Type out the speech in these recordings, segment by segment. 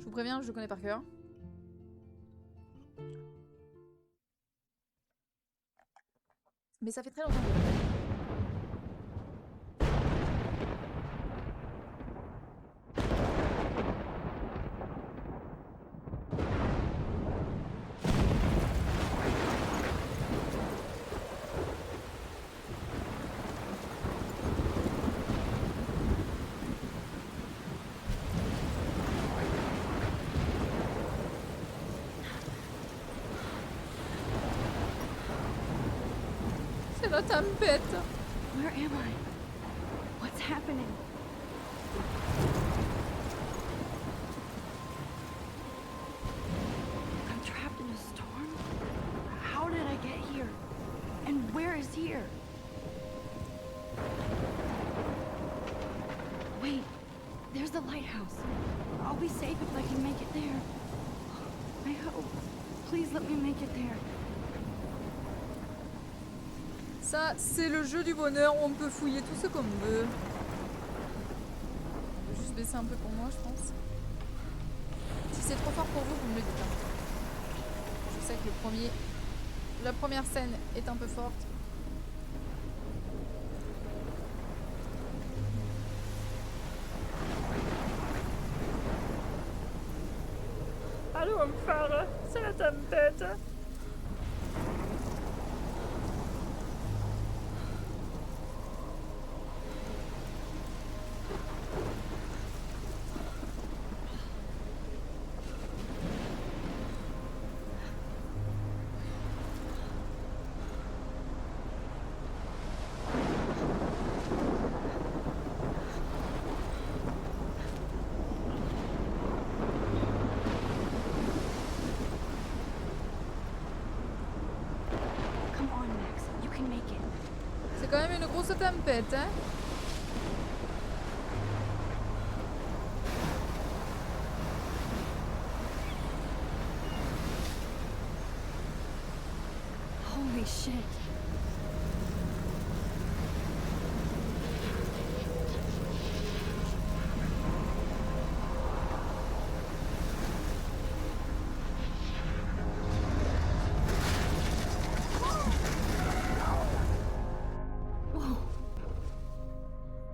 Je vous préviens, je le connais par cœur. Mais ça fait très longtemps que je l'ai fait. C'est la tempête. Where am I? What's happening? I'm trapped in a storm? How did I get here? And where is here? Wait, there's the lighthouse. I'll be safe if I can make it there. I hope. Please let me make it there. Ça, c'est le jeu du bonheur où on peut fouiller tout ce qu'on veut. Je vais juste baisser un peu pour moi, je pense. Si c'est trop fort pour vous, vous me le dites. Je sais que la première scène est un peu forte. Allô, homme phare, c'est la tempête. C'est quand même une grosse tempête, hein? Holy shit.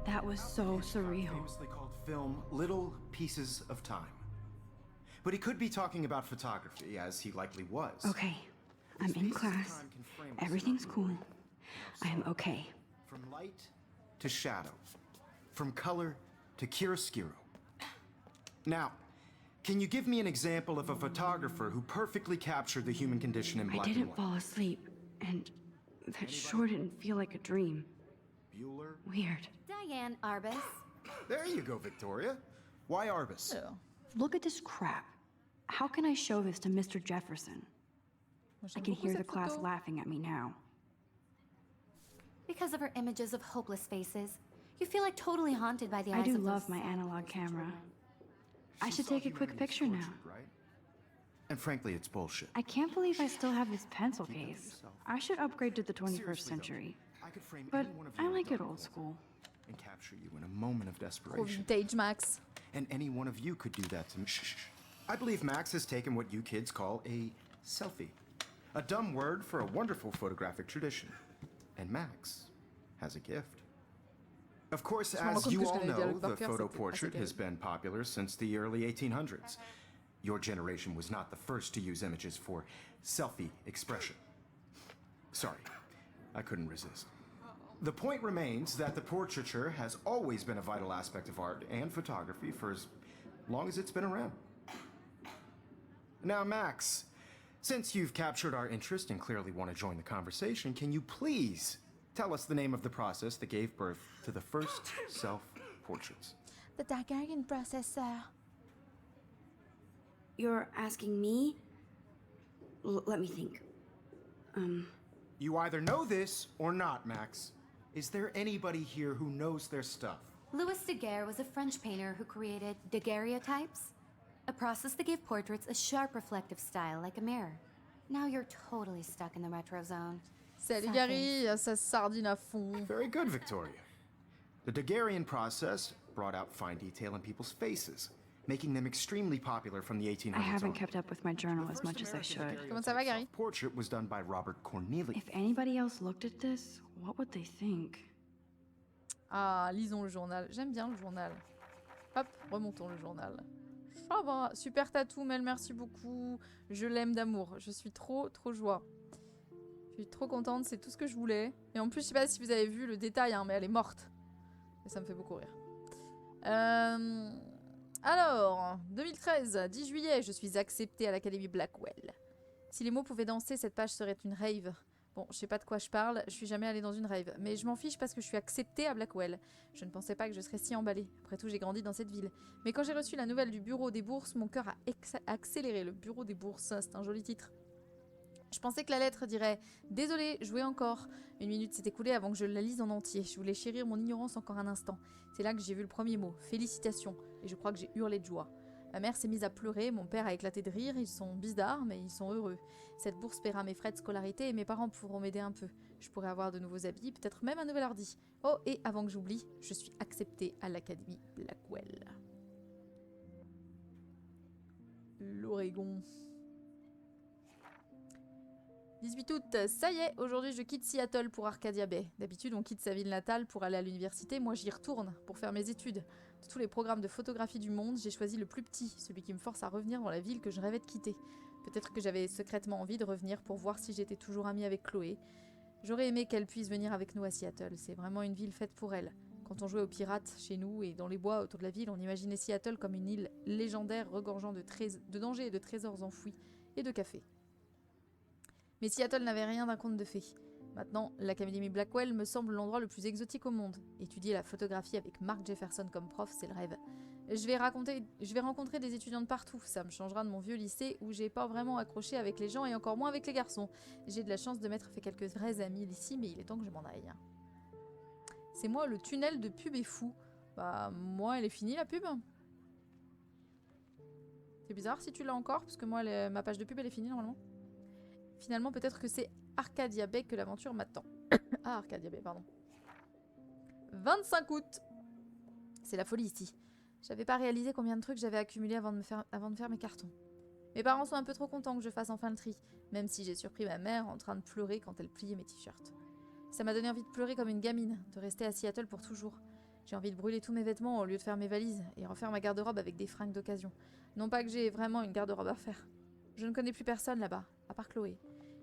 That was so surreal. Famously called film Little Pieces of Time. But he could be talking about photography, as he likely was. Okay, I'm in class. Everything's cool. I am okay. From light to shadow. From color to chiaroscuro. Now, can you give me an example of a photographer who perfectly captured the human condition in black and I didn't white? fall asleep, and that sure didn't feel like a dream. Bueller? Weird. Diane Arbus. There you go, Victoria. Why Arbus? Alors, Look at this crap. How can I show this to Mr. Jefferson? moi, I j'aime can beaucoup hear the cette class photo. laughing at me now. Because of her images of hopeless faces, you feel like totally haunted by the I eyes do of love those my sad, analog innocent camera. children. I She should saw take a quick humanity picture now. tortured, right? And frankly, it's bullshit. I can't believe I still have this pencil Keep it to case. yourself. I should upgrade to the 21st Seriously, though, century. I could frame But any one of I you in a like it dark old corner school. and capture you in a moment of Trop desperation. vintage, Max. And any one of you could do that to me. Shh, shh, shh. I believe Max has taken what you kids call a selfie. A dumb word for a wonderful photographic tradition. And Max has a gift. Of course, Je me rends as compte you que je all connais le know, dialogue par the cœur, photo c'était portrait assez has terrible. been popular since the early 1800s. Your generation was not the first to use images for selfie expression. Sorry, I couldn't resist. The point remains that the portraiture has always been a vital aspect of art and photography for as long as it's been around. Now, Max, since you've captured our interest and clearly want to join the conversation, can you please tell us the name of the process that gave birth to the first self-portraits? The Targaryen processor. You're asking me? Let me think. You either know this or not, Max. Is there anybody here who knows their stuff? Louis Daguerre was a French painter who created daguerreotypes, a process that gave portraits a sharp reflective style like a mirror. Now you're totally stuck in the retro zone. Salut Gary, ça sardine à fond. Very good, Victoria. The Daguerrean process brought out fine detail in people's faces making them extremely popular from the 1800s I haven't on. kept up with my journal as much as I should. Comment ça va, Gary? Portrait was done by Robert Cornelius. If anybody else looked at this, what would they think? Ah, lisons le journal. J'aime bien le journal. Hop, remontons le journal. Ça va. Super tatou, Mel, merci beaucoup. Je l'aime d'amour. Je suis trop joie. Je suis trop contente, c'est tout ce que je voulais. Et en plus, je sais pas si vous avez vu le détail, hein, mais elle est morte. Et ça me fait beaucoup rire. Alors, 2013, 10 juillet, je suis acceptée à l'Académie Blackwell. Si les mots pouvaient danser, cette page serait une rave. Bon, je sais pas de quoi je parle, je suis jamais allée dans une rave, mais je m'en fiche parce que je suis acceptée à Blackwell. Je ne pensais pas que je serais si emballée. Après tout, j'ai grandi dans cette ville. Mais quand j'ai reçu la nouvelle du bureau des bourses, mon cœur a accéléré. Le bureau des bourses, c'est un joli titre. Je pensais que la lettre dirait « Désolée, jouez encore ». Une minute s'est écoulée avant que je la lise en entier. Je voulais chérir mon ignorance encore un instant. C'est là que j'ai vu le premier mot, « Félicitations ». Et je crois que j'ai hurlé de joie. Ma mère s'est mise à pleurer, mon père a éclaté de rire, ils sont bizarres mais ils sont heureux. Cette bourse paiera mes frais de scolarité et mes parents pourront m'aider un peu. Je pourrai avoir de nouveaux habits, peut-être même un nouvel ordi. Oh, et avant que j'oublie, je suis acceptée à l'Académie Blackwell. L'Oregon. 18 août, ça y est, aujourd'hui je quitte Seattle pour Arcadia Bay. D'habitude on quitte sa ville natale pour aller à l'université, moi j'y retourne pour faire mes études. De tous les programmes de photographie du monde, j'ai choisi le plus petit, celui qui me force à revenir dans la ville que je rêvais de quitter. Peut-être que j'avais secrètement envie de revenir pour voir si j'étais toujours amie avec Chloé. J'aurais aimé qu'elle puisse venir avec nous à Seattle, c'est vraiment une ville faite pour elle. Quand on jouait aux pirates chez nous et dans les bois autour de la ville, on imaginait Seattle comme une île légendaire regorgeant de dangers et de trésors enfouis et de café. Mais Seattle n'avait rien d'un conte de fées. Maintenant, l'Académie Blackwell me semble l'endroit le plus exotique au monde. Étudier la photographie avec Mark Jefferson comme prof, c'est le rêve. Je vais rencontrer des étudiants de partout. Ça me changera de mon vieux lycée où j'ai pas vraiment accroché avec les gens et encore moins avec les garçons. J'ai de la chance de m'être fait quelques vrais amis ici, mais il est temps que je m'en aille. C'est moi, le tunnel de pub est fou. Bah, moi, elle est finie la pub. C'est bizarre si tu l'as encore, parce que moi, ma page de pub, elle est finie normalement. Finalement, peut-être que c'est Arcadia Bay que l'aventure m'attend. Ah, Arcadia Bay, pardon. 25 août. C'est la folie ici. J'avais pas réalisé combien de trucs j'avais accumulé avant de faire mes cartons. Mes parents sont un peu trop contents que je fasse enfin le tri, même si j'ai surpris ma mère en train de pleurer quand elle pliait mes t-shirts. Ça m'a donné envie de pleurer comme une gamine, de rester à Seattle pour toujours. J'ai envie de brûler tous mes vêtements au lieu de faire mes valises et refaire ma garde-robe avec des fringues d'occasion. Non pas que j'ai vraiment une garde-robe à faire. Je ne connais plus personne là-bas, à part Chloé.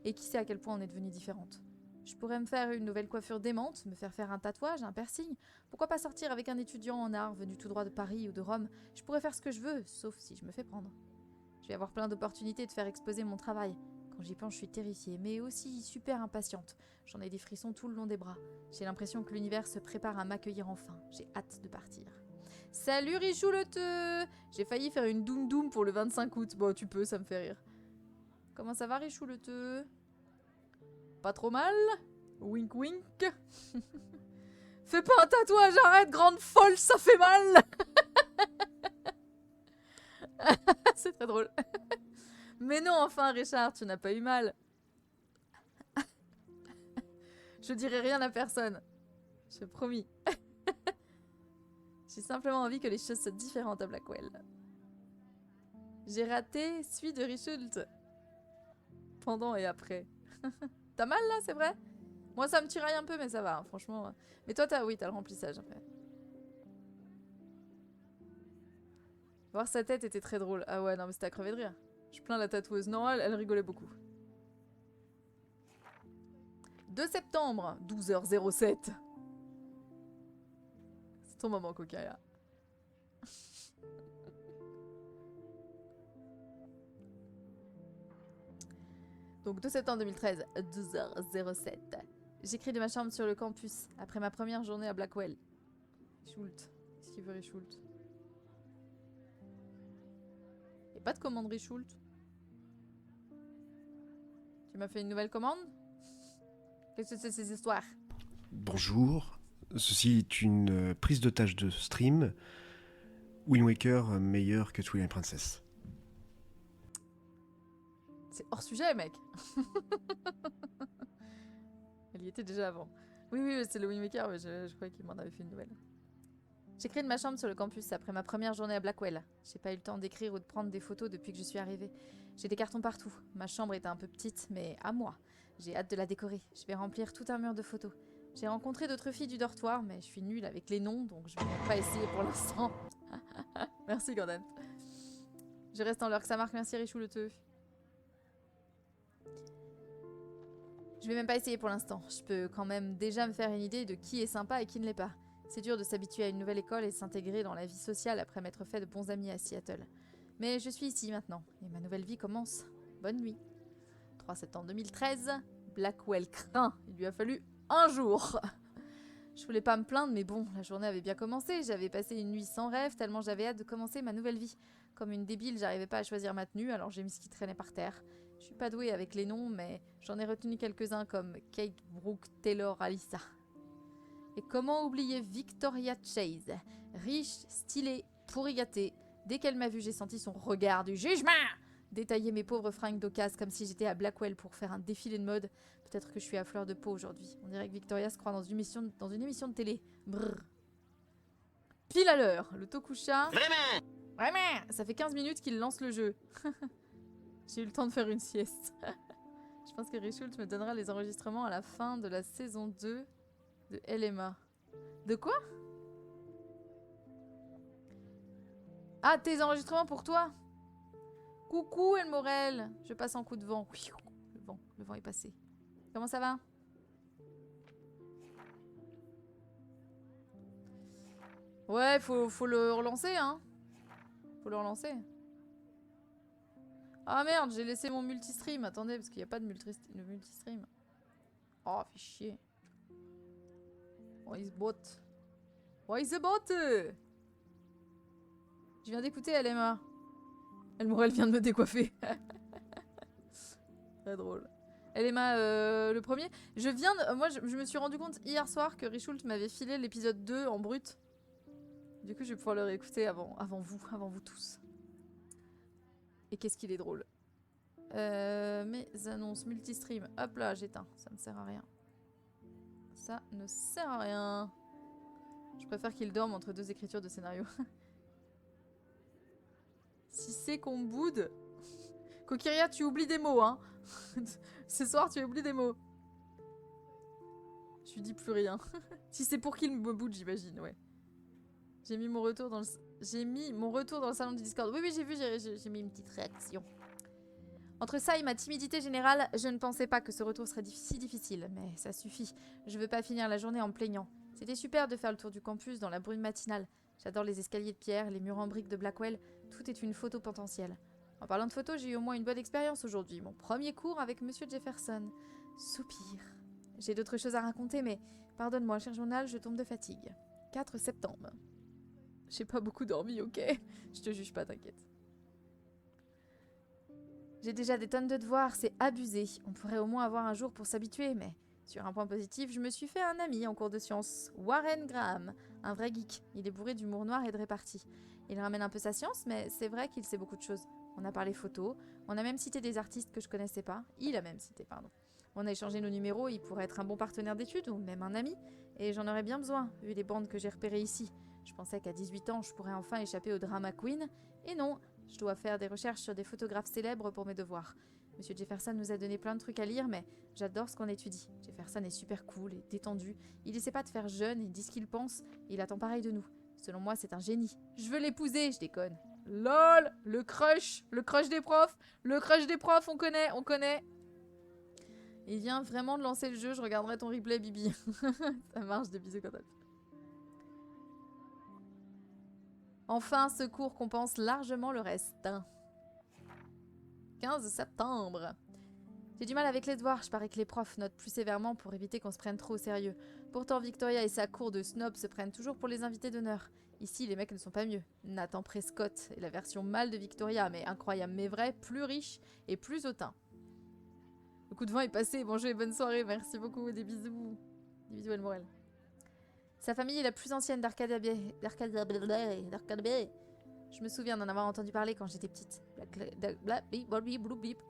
Et qui sait à quel point on est devenues différentes. Je pourrais me faire une nouvelle coiffure démente, me faire un tatouage, un piercing. Pourquoi pas sortir avec un étudiant en art venu tout droit de Paris ou de Rome? Je pourrais faire ce que je veux, sauf si je me fais prendre. Je vais avoir plein d'opportunités de faire exposer mon travail. Quand j'y pense, je suis terrifiée, mais aussi super impatiente. J'en ai des frissons tout le long des bras. J'ai l'impression que l'univers se prépare à m'accueillir enfin. J'ai hâte de partir. Salut Richou le teu! J'ai failli faire une doum doum pour le 25 août. Bon, tu peux, ça me fait rire. Comment ça va, Richou le teu? Pas trop mal? Wink wink. Fais pas un tatouage, arrête, grande folle, ça fait mal. C'est très drôle. Mais non, enfin, Richard, tu n'as pas eu mal. Je dirai rien à personne. Je promis. J'ai simplement envie que les choses soient différentes à Blackwell. J'ai raté celui de Richult. Pendant et après. T'as mal là, c'est vrai? Moi ça me tiraille un peu mais ça va, hein, franchement. Mais toi oui, t'as le remplissage après. Voir sa tête était très drôle. Ah ouais, non mais c'était à crever de rire. Je plains la tatoueuse. Non, elle rigolait beaucoup. 2 septembre, 12h07. C'est ton moment, coquin, là. Donc 2 septembre 2013, 12h07. J'écris de ma chambre sur le campus, après ma première journée à Blackwell. Schult. Qu'est-ce qu'il veut, Schult? Y'a pas de commande, Schult. Tu m'as fait une nouvelle commande? Qu'est-ce que c'est ces histoires? Bonjour, ceci est une prise d'otage de stream. Wind Waker meilleur que Twilight Princess. C'est hors sujet, mec. Elle y était déjà avant. Oui, c'est le Wind Waker, mais je croyais qu'il m'en avait fait une nouvelle. J'écris de ma chambre sur le campus après ma première journée à Blackwell. J'ai pas eu le temps d'écrire ou de prendre des photos depuis que je suis arrivée. J'ai des cartons partout. Ma chambre était un peu petite, mais à moi. J'ai hâte de la décorer. Je vais remplir tout un mur de photos. J'ai rencontré d'autres filles du dortoir, mais je suis nulle avec les noms, donc je vais même pas essayer pour l'instant. Merci Gordon. Je reste en l'heure que ça marque, merci Richou le teuf. Je vais même pas essayer pour l'instant. Je peux quand même déjà me faire une idée de qui est sympa et qui ne l'est pas. C'est dur de s'habituer à une nouvelle école et s'intégrer dans la vie sociale après m'être fait de bons amis à Seattle. Mais je suis ici maintenant, et ma nouvelle vie commence. Bonne nuit. 3 septembre 2013, Blackwell craint. Il lui a fallu un jour. Je voulais pas me plaindre, mais bon, la journée avait bien commencé. J'avais passé une nuit sans rêve, tellement j'avais hâte de commencer ma nouvelle vie. Comme une débile, j'arrivais pas à choisir ma tenue, alors j'ai mis ce qui traînait par terre. Je suis pas douée avec les noms, mais j'en ai retenu quelques-uns comme Kate, Brooke, Taylor, Alyssa. Et comment oublier Victoria Chase? Riche, stylée, pourri gâtée. Dès qu'elle m'a vue, j'ai senti son regard du jugement détailler mes pauvres fringues d'occasion comme si j'étais à Blackwell pour faire un défilé de mode. Peut-être que je suis à fleur de peau aujourd'hui. On dirait que Victoria se croit dans une émission de télé. Brrr. Pile à l'heure, le Tokusha. Vraiment. Ça fait 15 minutes qu'il lance le jeu. J'ai eu le temps de faire une sieste. Je pense que Richult me donnera les enregistrements à la fin de la saison 2 de LMA. De quoi? Ah, tes enregistrements pour toi? Coucou Elmorel. Je passe en coup de vent. Le vent est passé. Comment ça va? Ouais, faut le relancer, hein. Faut le relancer. Ah merde, j'ai laissé mon multistream. Attendez, parce qu'il n'y a pas de multistream. Oh, fait chier. Oh, il se botte. Oh, il se botte. Je viens d'écouter LMA. Elmorel vient de me décoiffer. Très drôle. LMA, le premier. Moi, je me suis rendu compte hier soir que Richult m'avait filé l'épisode 2 en brut. Du coup, je vais pouvoir le réécouter avant vous tous. Et qu'est-ce qu'il est drôle. Mes annonces multistream. Hop là, j'éteins. Ça ne sert à rien. Ça ne sert à rien. Je préfère qu'il dorme entre deux écritures de scénario. Si c'est qu'on boude... Kokiria, tu oublies des mots, hein. Ce soir, tu oublies des mots. Je lui dis plus rien. Si c'est pour qu'il me boude, j'imagine, ouais. J'ai mis mon retour dans le salon du Discord. Oui, j'ai vu, j'ai mis une petite réaction. Entre ça et ma timidité générale, je ne pensais pas que ce retour serait si difficile. Mais ça suffit. Je veux pas finir la journée en me plaignant. C'était super de faire le tour du campus dans la brume matinale. J'adore les escaliers de pierre, les murs en briques de Blackwell. Tout est une photo potentielle. En parlant de photos, j'ai eu au moins une bonne expérience aujourd'hui. Mon premier cours avec Monsieur Jefferson. Soupir. J'ai d'autres choses à raconter, mais pardonne-moi, cher journal, je tombe de fatigue. 4 septembre. J'ai pas beaucoup dormi, ok? Je te juge pas, t'inquiète. J'ai déjà des tonnes de devoirs, c'est abusé. On pourrait au moins avoir un jour pour s'habituer, mais... Sur un point positif, je me suis fait un ami en cours de sciences. Warren Graham. Un vrai geek. Il est bourré d'humour noir et de répartie. Il ramène un peu sa science, mais c'est vrai qu'il sait beaucoup de choses. On a parlé photos, on a même cité des artistes que je connaissais pas. Il a même cité, pardon. On a échangé nos numéros, il pourrait être un bon partenaire d'études, ou même un ami. Et j'en aurais bien besoin, vu les bandes que j'ai repérées ici. Je pensais qu'à 18 ans, je pourrais enfin échapper au drama queen. Et non, je dois faire des recherches sur des photographes célèbres pour mes devoirs. Monsieur Jefferson nous a donné plein de trucs à lire, mais j'adore ce qu'on étudie. Jefferson est super cool et détendu. Il essaie pas de faire jeune, il dit ce qu'il pense, et il attend pareil de nous. Selon moi, c'est un génie. Je veux l'épouser, je déconne. LOL, le crush des profs, on connaît. Il vient vraiment de lancer le jeu, je regarderai ton replay, Bibi. Ça marche, des bisous quand même. Enfin, ce cours compense largement le reste. 15 septembre. J'ai du mal avec les devoirs, je parie que les profs notent plus sévèrement pour éviter qu'on se prenne trop au sérieux. Pourtant, Victoria et sa cour de snob se prennent toujours pour les invités d'honneur. Ici, les mecs ne sont pas mieux. Nathan Prescott est la version mâle de Victoria, mais incroyable mais vrai, plus riche et plus hautain. Le coup de vent est passé, bonjour et bonne soirée, merci beaucoup, des bisous. Des bisous, Elmorel. Sa famille est la plus ancienne d'Arcadia Bay. Je me souviens d'en avoir entendu parler quand j'étais petite. Je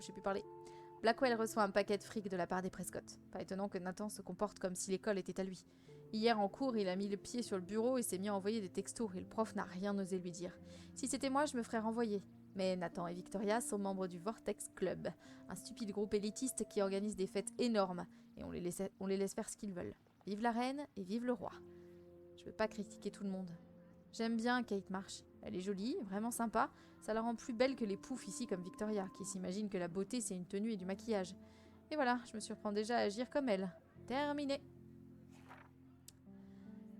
sais plus parler. Blackwell reçoit un paquet de fric de la part des Prescott. Pas étonnant que Nathan se comporte comme si l'école était à lui. Hier en cours, il a mis le pied sur le bureau et s'est mis à envoyer des textos et le prof n'a rien osé lui dire. Si c'était moi, je me ferais renvoyer. Mais Nathan et Victoria sont membres du Vortex Club, un stupide groupe élitiste qui organise des fêtes énormes et on les laisse faire ce qu'ils veulent. Vive la reine et vive le roi. Je veux pas critiquer tout le monde. J'aime bien Kate Marsh. Elle est jolie, vraiment sympa. Ça la rend plus belle que les poufs ici comme Victoria, qui s'imaginent que la beauté c'est une tenue et du maquillage. Et voilà, je me surprends déjà à agir comme elle. Terminé.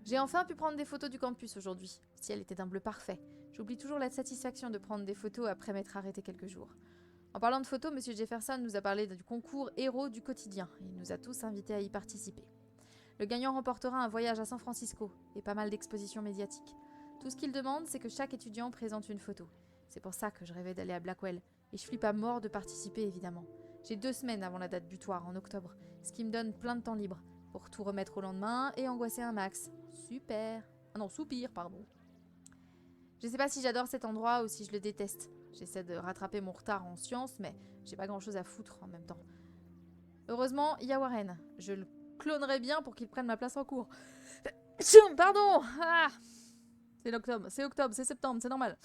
J'ai enfin pu prendre des photos du campus aujourd'hui. Le ciel était d'un bleu parfait. J'oublie toujours la satisfaction de prendre des photos après m'être arrêté quelques jours. En parlant de photos, M. Jefferson nous a parlé du concours Héros du quotidien. Il nous a tous invités à y participer. Le gagnant remportera un voyage à San Francisco et pas mal d'expositions médiatiques. Tout ce qu'il demande, c'est que chaque étudiant présente une photo. C'est pour ça que je rêvais d'aller à Blackwell. Et je flippe à mort de participer, évidemment. J'ai 2 semaines avant la date butoir, en octobre, ce qui me donne plein de temps libre pour tout remettre au lendemain et angoisser un max. Super. Ah non, soupir, pardon. Je sais pas si j'adore cet endroit ou si je le déteste. J'essaie de rattraper mon retard en sciences, mais j'ai pas grand chose à foutre en même temps. Heureusement, il y a Warren. Je le clonerais bien pour qu'il prenne ma place en cours. Pardon. Ah, c'est octobre, c'est septembre, c'est normal.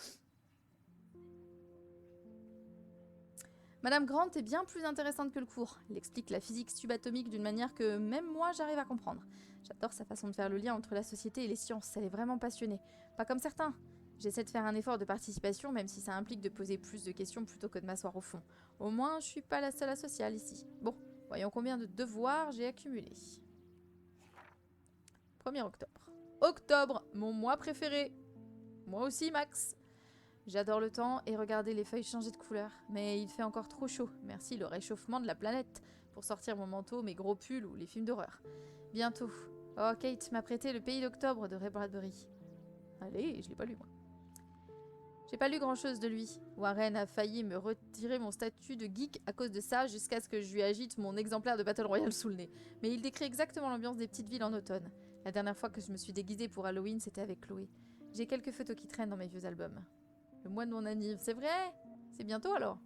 Madame Grant est bien plus intéressante que le cours. Elle explique la physique subatomique d'une manière que même moi j'arrive à comprendre. J'adore sa façon de faire le lien entre la société et les sciences, elle est vraiment passionnée. Pas comme certains. J'essaie de faire un effort de participation, même si ça implique de poser plus de questions plutôt que de m'asseoir au fond. Au moins, je suis pas la seule asociale ici. Bon, voyons combien de devoirs j'ai accumulés. 1er octobre. Octobre, mon mois préféré. Moi aussi, Max. J'adore le temps et regarder les feuilles changer de couleur. Mais il fait encore trop chaud. Merci le réchauffement de la planète pour sortir mon manteau, mes gros pulls ou les films d'horreur. Bientôt. Oh, Kate m'a prêté Le Pays d'Octobre de Ray Bradbury. Allez, je l'ai pas lu, moi. J'ai pas lu grand-chose de lui. Warren a failli me retirer mon statut de geek à cause de ça, jusqu'à ce que je lui agite mon exemplaire de Battle Royale sous le nez. Mais il décrit exactement l'ambiance des petites villes en automne. La dernière fois que je me suis déguisée pour Halloween, c'était avec Chloé. J'ai quelques photos qui traînent dans mes vieux albums. Le mois de mon anniv, c'est vrai? C'est bientôt alors?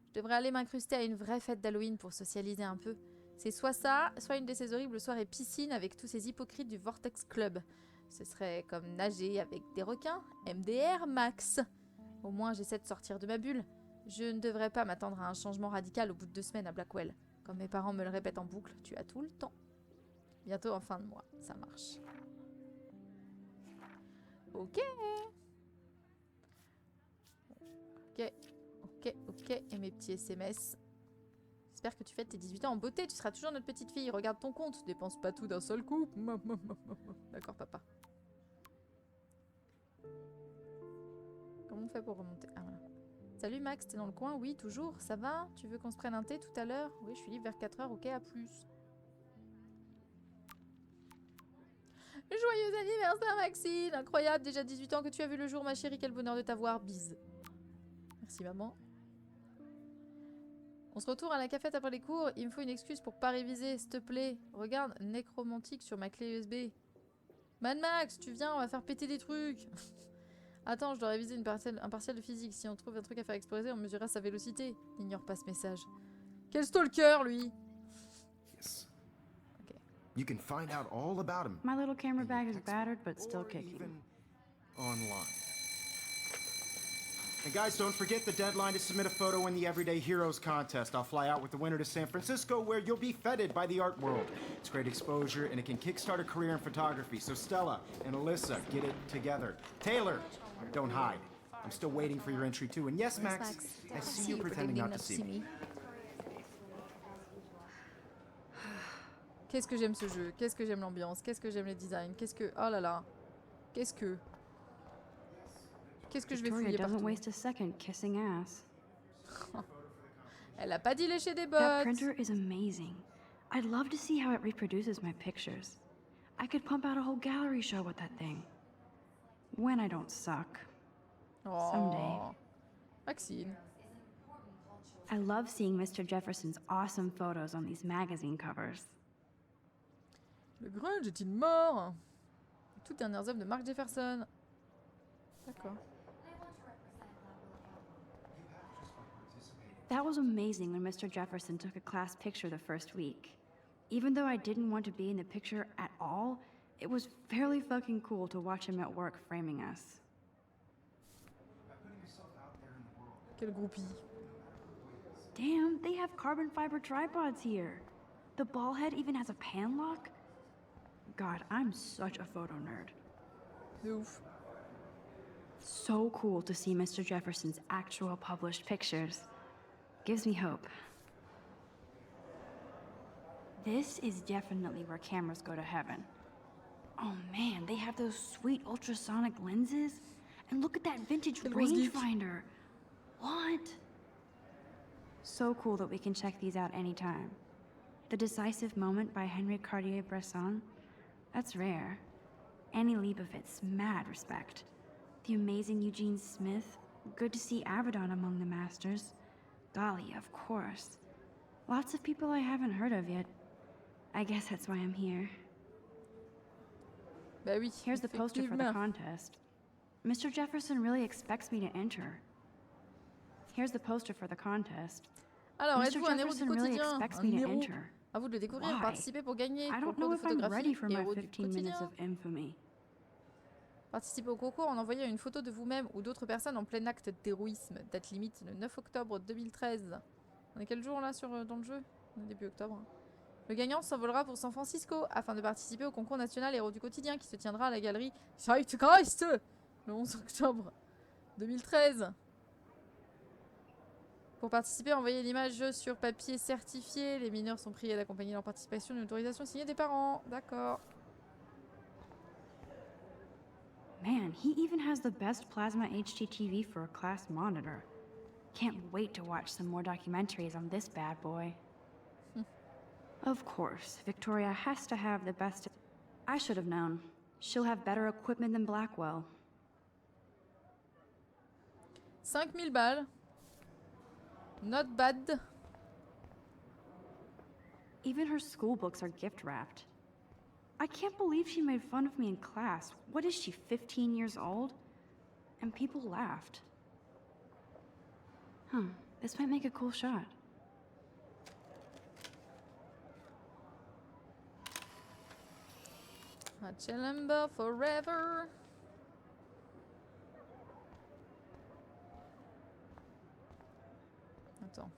Je devrais aller m'incruster à une vraie fête d'Halloween pour socialiser un peu. C'est soit ça, soit une de ces horribles soirées piscine avec tous ces hypocrites du Vortex Club. Ce serait comme nager avec des requins. MDR max. Au moins j'essaie de sortir de ma bulle. Je ne devrais pas m'attendre à un changement radical au bout de 2 semaines à Blackwell. Comme mes parents me le répètent en boucle, tu as tout le temps. Bientôt en fin de mois, ça marche. Ok. Ok. Et mes petits SMS. J'espère que tu fêtes tes 18 ans en beauté. Tu seras toujours notre petite fille. Regarde ton compte. Dépense pas tout d'un seul coup. D'accord, papa. Comment on fait pour remonter? Ah, voilà. Salut Max, t'es dans le coin? Oui, toujours. Ça va? Tu veux qu'on se prenne un thé tout à l'heure? Oui, je suis libre vers 4h. Ok, à plus. Joyeux anniversaire Maxine! Incroyable, déjà 18 ans que tu as vu le jour, ma chérie. Quel bonheur de t'avoir. Bise. Merci maman. On se retourne à la cafette après les cours. Il me faut une excuse pour pas réviser, s'il te plaît. Regarde, nécromantique sur ma clé USB. Mad Max, tu viens, on va faire péter des trucs. Attends, je dois réviser un partiel de physique. Si on trouve un truc à faire exploser, on mesurera sa vélocité. N'ignore pas ce message. Quel stalker, lui! Yes. You can find out all about him. My little camera in your bag is textbook battered, but still or kicking. even online. And guys, don't forget the deadline to submit a photo in the Everyday Heroes contest. I'll fly out with the winner to San Francisco, where you'll be feted by the art world. It's great exposure, and it can kickstart a career in photography. So Stella and Alyssa, get it together. Taylor, don't hide. I'm still waiting for your entry too. And yes, Max, I see you pretending not to see me. Qu'est-ce que j'aime ce jeu, qu'est-ce que j'aime l'ambiance, qu'est-ce que j'aime les designs, qu'est-ce que... Oh là là. Qu'est-ce que je vais fouiller Victoria doesn't partout. waste a second kissing ass. Elle a pas dit lécher des That bottes. printer is amazing. I'd love to see how it reproduces my pictures. I could pump out a whole gallery show with that thing. When I don't suck. Someday. Oh. Maxine. I love seeing Mr. Jefferson's awesome photos on these magazine covers. Le grunge est-il mort? Toutes dernières œuvres de Mark Jefferson. D'accord. That was amazing when Mr. Jefferson took a class picture the first week. Even though I didn't want to be in the picture at all, it was fairly fucking cool to watch him at work framing us. Quel groupie. Damn, they have carbon fiber tripods here. The ball head even has a pan lock. God, I'm such a photo nerd. De ouf. So cool to see Mr. Jefferson's actual published pictures. Gives me hope. This is definitely where cameras go to heaven. Oh man, they have those sweet ultrasonic lenses. And look at that vintage Quel gros geek. rangefinder. What? So cool that we can check these out anytime. The Decisive Moment by Henry Cartier-Bresson. That's rare. Annie Leibovitz, mad respect. The amazing Eugene Smith. Good to see Avedon among the masters. Golly, of course. Lots of people I haven't heard of yet. I guess that's why I'm here. Bah oui. Here's the poster for the effectivement. contest. Mr. Jefferson really expects me to enter. Here's the poster for the contest. Alors, Mr. êtes-vous un héros du Jefferson really quotidien? expects Un me to héros. enter. À vous de le découvrir. Why? Participez pour gagner. I Concours don't know de if I'm ready photographie. for my Héros du 15 minutes quotidien. of infamy. Participez au concours en envoyant une photo de vous-même ou d'autres personnes en plein acte d'héroïsme. Date limite le 9 octobre 2013. On est quel jour là dans le jeu? On est début octobre. Le gagnant s'envolera pour San Francisco afin de participer au concours national Héros du quotidien qui se tiendra à la galerie Zeitgeist le 11 octobre 2013. Pour participer, envoyez l'image sur papier certifié. Les mineurs sont priés d'accompagner leur participation d'une autorisation signée des parents. D'accord. Man, he even has the best plasma HDTV for a class monitor. Can't wait to watch some more documentaries on this bad boy. Of course, Victoria has to have the best. I should have known. She'll have better equipment than Blackwell. 5000 balles. Not bad. Even her school books are gift wrapped. I can't believe she made fun of me in class. What is she, 15 years old? And people laughed. This might make a cool shot. Machelemba forever. Attends.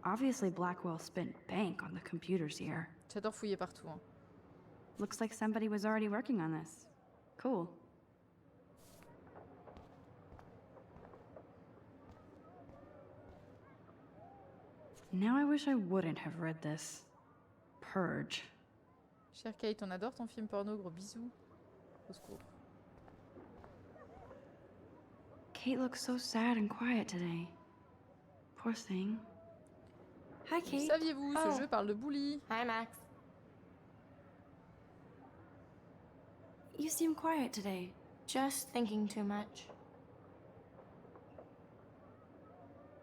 Obviously, Blackwell spent bank on the computers here. J'adore fouiller partout. Hein. Looks like somebody was already working on this. Cool. Now I wish I wouldn't have read this. Purge. Chère Kate, on adore ton film porno, gros bisous. Au secours. Kate looks so sad and quiet today. Poor thing. Hi, Kate. Saviez-vous, ce jeu parle de bully. Hi, Max. You seem quiet today. Just thinking too much.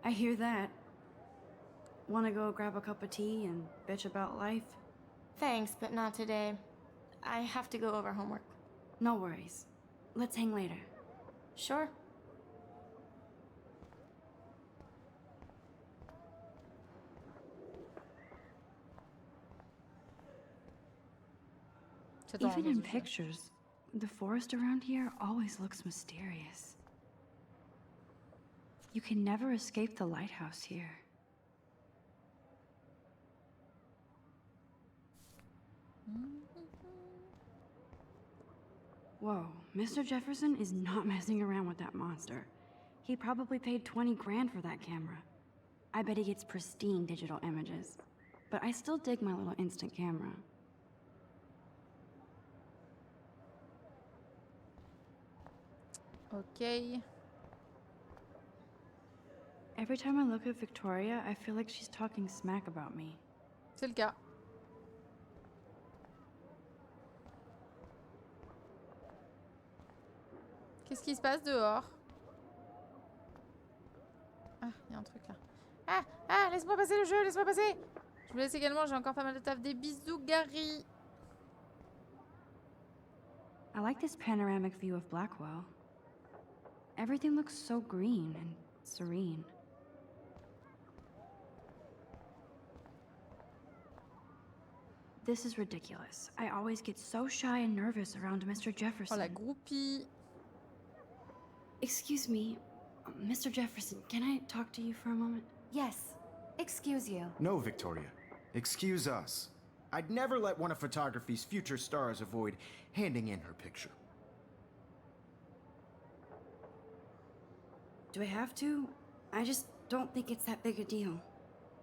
I hear that. Wanna go grab a cup of tea and bitch about life? Thanks, but not today. I have to go over homework. No worries. Let's hang later. Sure. J'adore Even l'ambiance in du jeu. pictures, the forest around here always looks mysterious. You can never escape the lighthouse here. Whoa, Mr. Jefferson is not messing around with that monster. He probably paid 20 grand for that camera. I bet he gets pristine digital images. But I still dig my little instant camera. Ok. Every time I look at Victoria, I feel like she's talking smack about me. C'est le cas. Qu'est-ce qui se passe dehors? Ah, il y a un truc là. Ah, laisse-moi passer le jeu, laisse-moi passer. Je vous laisse également, j'ai encore pas mal de taf. Des bisous, Gary. I like this panoramic view of Blackwell. Everything looks so green and serene. This is ridiculous. I always get so shy and nervous around Mr. Oh, Jefferson. la groupie. Excuse me, Mr. Jefferson, can I talk to you for a moment? Yes. Excuse you. No, Victoria. Excuse us. I'd never let one of photography's future stars avoid handing in her picture. Do I have to? I just don't think it's that big a deal.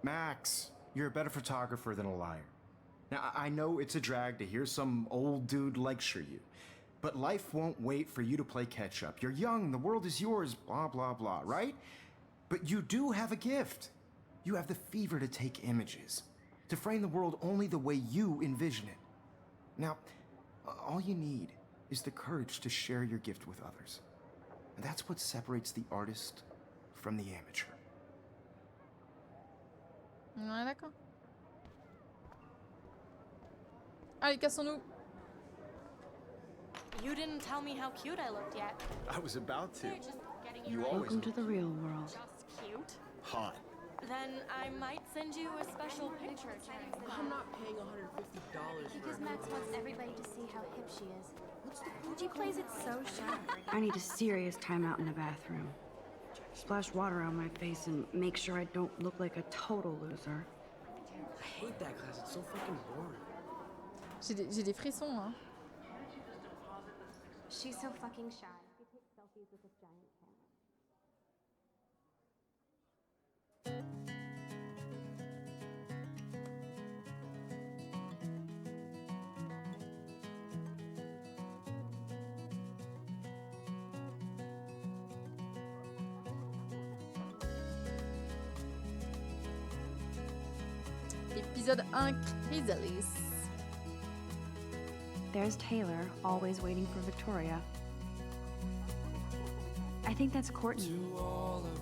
Max, you're a better photographer than a liar. Now, I know it's a drag to hear some old dude lecture you, but life won't wait for you to play catch up. You're young, the world is yours, blah, blah, blah, right? But you do have a gift. You have the fever to take images, to frame the world only the way you envision it. Now, all you need is the courage to share your gift with others. And that's what separates the artist from the amateur. Ouais, d'accord. Allez, cassons-nous. You didn't tell me how cute I looked yet. I was about to. They're just getting You you always Welcome to the real world. just cute. hot. Then I might send you a special picture. I'm not paying $150 for Because it. Max wants everybody to see how hip she is. She plays it so shy. I need a serious timeout in the bathroom. Splash water on my face and make sure I don't look like a total loser. I hate that class. It's so fucking boring. J'ai des frissons, hein. She's so fucking shy. She takes selfies with this giant camera. Épisode 1, Chrysalis. There's Taylor, always waiting for Victoria. I think that's Courtney.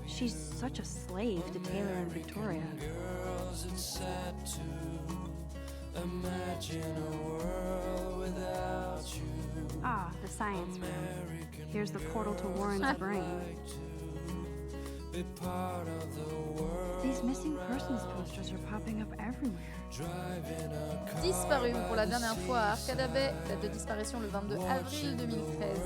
She's such a slave to Taylor and Victoria. Ah, the science room. Here's the portal to Warren's brain. These missing persons posters are popping up everywhere. Disparu pour la dernière fois à Arcada Bay, date de disparition le 22 avril 2013.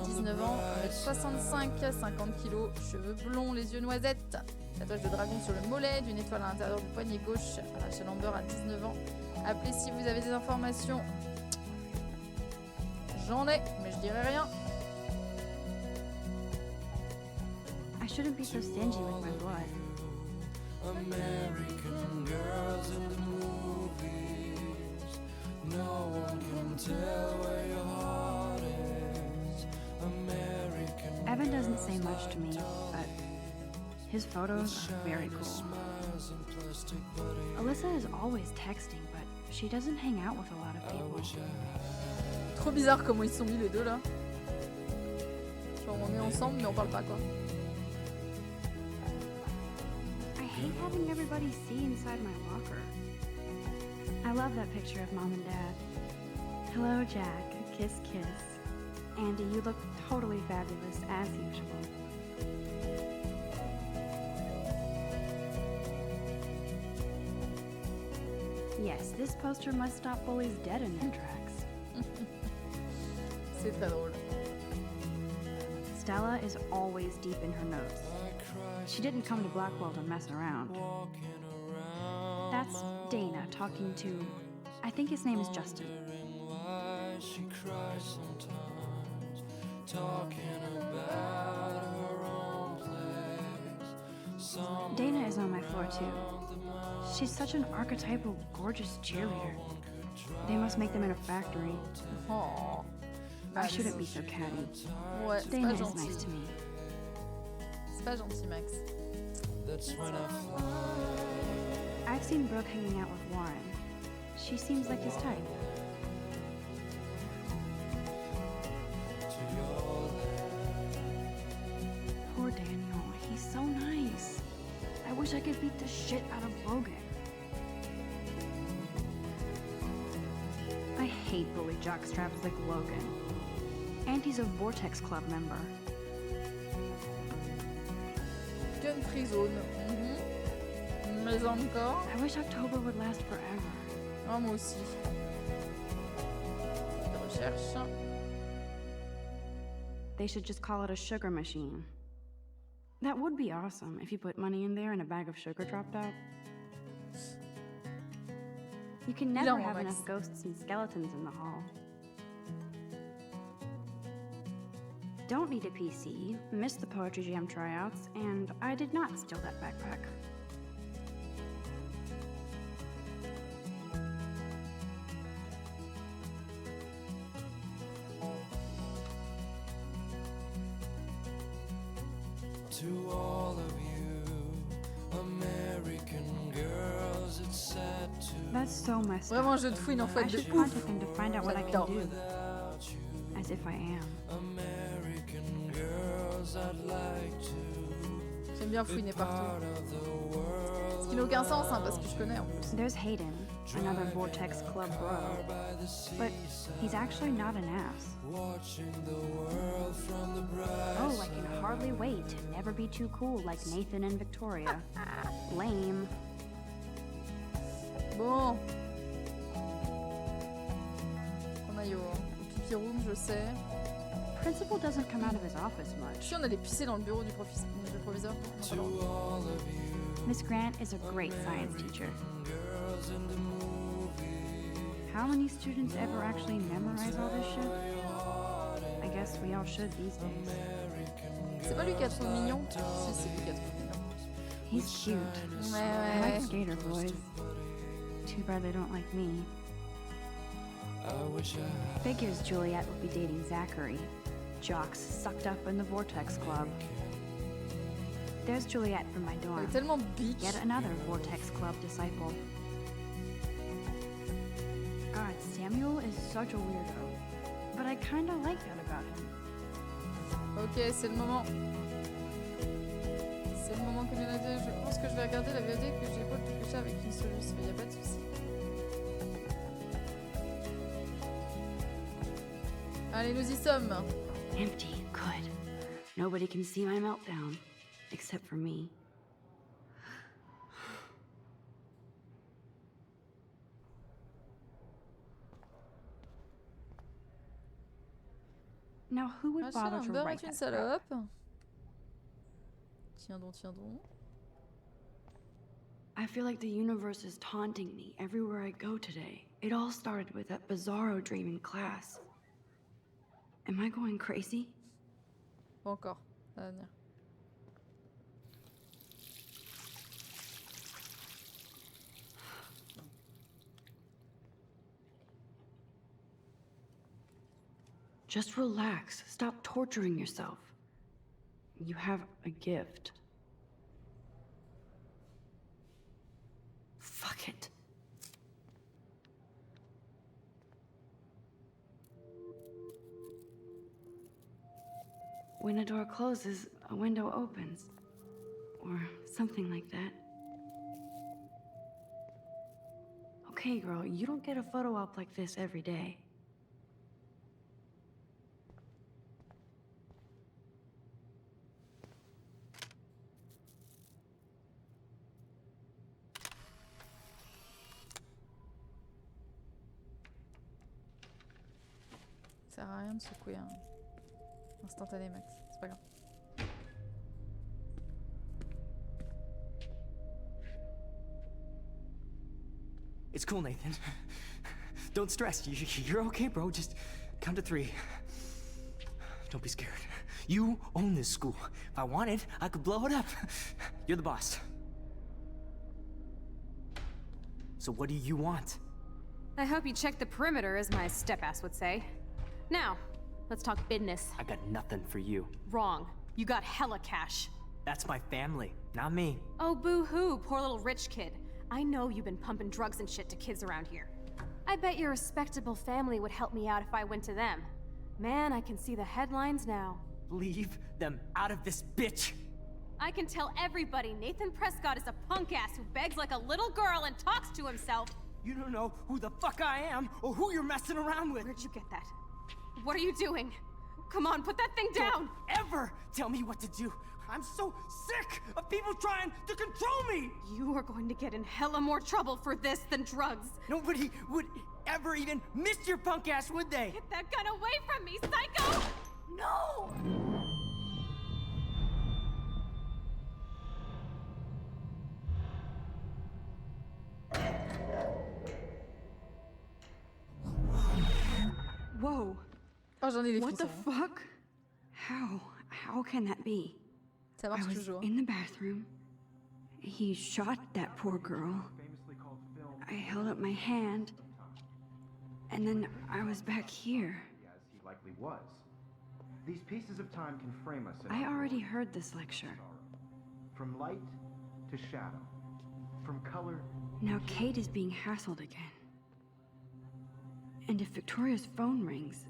19 ans, 1m65, 50 kg, cheveux blonds, les yeux noisettes, tatouage de dragon sur le mollet, d'une étoile à l'intérieur du poignet gauche, Rachel Amber à 19 ans. Appelez si vous avez des informations. J'en ai, mais je dirai rien. I shouldn't be so stingy with my blood. American girls in the movies. No one can tell where your heart is. American Evan doesn't say much to me, but his photos are very cool. Alyssa is always texting, but she doesn't hang out with a lot of people. Trop bizarre comment ils sont mis les deux là. Genre on est ensemble mais on parle pas quoi. I hate having everybody see inside my locker. I love that picture of Mom and Dad. Hello, Jack. Kiss, kiss. Andy, you look totally fabulous, as usual. Yes, this poster must stop bullies dead in their tracks. C'est très drôle. Stella is always deep in her notes. She didn't come to Blackwell to mess around. That's Dana talking to... I think his name is Justin. she cries sometimes, talking about her own place. Dana is on my floor too. She's such an archetypal, gorgeous cheerleader. They must make them in a factory. Oh. I shouldn't be so catty. Ouais, c'est Dana pas is gentil. nice to me. C'est pas gentil, Max. That's when I fly. I've seen Brooke hanging out with Warren. She seems like his type. Poor Daniel, he's so nice. I wish I could beat the shit out of Logan. I hate bully jockstraps like Logan. And he's a Vortex Club member. Gun free zone. Mais encore. I wish October would last forever. Ah, moi aussi. Je recherche. They should just call it a sugar machine. That would be awesome if you put money in there and a bag of sugar dropped out. You can never have enough ghosts and skeletons in the hall. Don't need a PC, missed the Poetry Jam tryouts, and I did not steal that backpack. To all of you, American girls, it's sad to That's so messed Vraiment un up. jeu de fouine en fait I de should ouf. contact him to find out what I can J'adore. do. As if I am. American girls, I'd like to J'aime bien fouiner partout. part of the world. Ce qui n'a aucun sens hein, parce que je connais en plus. There's Hayden, another Vortex Club bro. But he's actually not an ass. Watching the world from the bright Oh, I can hardly wait to never be too cool like Nathan and Victoria. Lame. Bon. On aille au pipi room, je sais. Principal doesn't come out of his office much. Si on allait pisser dans le bureau du proviseur. to all of you, Miss Grant is a great science teacher. girls in the movie. How many students ever actually memorize all this shit? I guess we all should these days. C'est pas lui qui a trouvé mignon? Si, c'est lui qui a trouvé mignon. He's cute. Ouais, I ouais, like ouais. skater boys. Too bad they don't like me. I wish I Figures Juliet would be dating Zachary. Jocks sucked up in the Vortex Club. There's Juliet from my Elle dorm. est tellement bitch. Yet another Vortex Club disciple. God, Samuel is such a weirdo. But I kinda like that about him. Ok, c'est le moment. C'est le moment que l'on a dit. Je pense que je vais regarder la VOD que j'ai pas le toucher avec une solution. Il n'y a pas de souci. Allez, nous y sommes. Empty, good. Nobody can see my meltdown. Except for me. Now who would Machin, bother to Amber write est une that crap? salope. Tiens donc, tiens donc. I feel like the universe is taunting me everywhere I go today. It all started with that bizarro dream in class. Am I going crazy? Pas encore. Ça va venir. Just relax. Stop torturing yourself. You have a gift. Fuck it. When a door closes, a window opens. Or something like that. Okay, girl, you don't get a photo op like this every day. Ça sert à rien de secouer un instantané max. C'est pas grave. It's cool, Nathan. Don't stress. You're okay, bro. Just count to 3. Don't be scared. You own this school. If I wanted, I could blow it up. You're the boss. So what do you want? I hope you checked the perimeter, as my step-ass would say. Now, let's talk business. I got nothing for you. Wrong. You got hella cash. That's my family, not me. Oh, boo-hoo, poor little rich kid. I know you've been pumping drugs and shit to kids around here. I bet your respectable family would help me out if I went to them. Man, I can see the headlines now. Leave them out of this bitch! I can tell everybody Nathan Prescott is a punk ass who begs like a little girl and talks to himself. You don't know who the fuck I am or who you're messing around with. Where'd you get that? What are you doing? Come on, put that thing down! Don't ever tell me what to do. I'm so sick of people trying to control me! You are going to get in hella more trouble for this than drugs. Nobody would ever even miss your punk ass, would they? Get that gun away from me, psycho! No! Whoa. Oh, j'en ai des What the frissons. fuck? How can that be? Ça I marche was toujours. in the bathroom. He shot that poor girl. I held up my hand. And then I was back here. As he likely was. These pieces of time can frame us in I our already world. heard this lecture. From light to shadow. From color. Now Kate is being hassled again. And if Victoria's phone rings,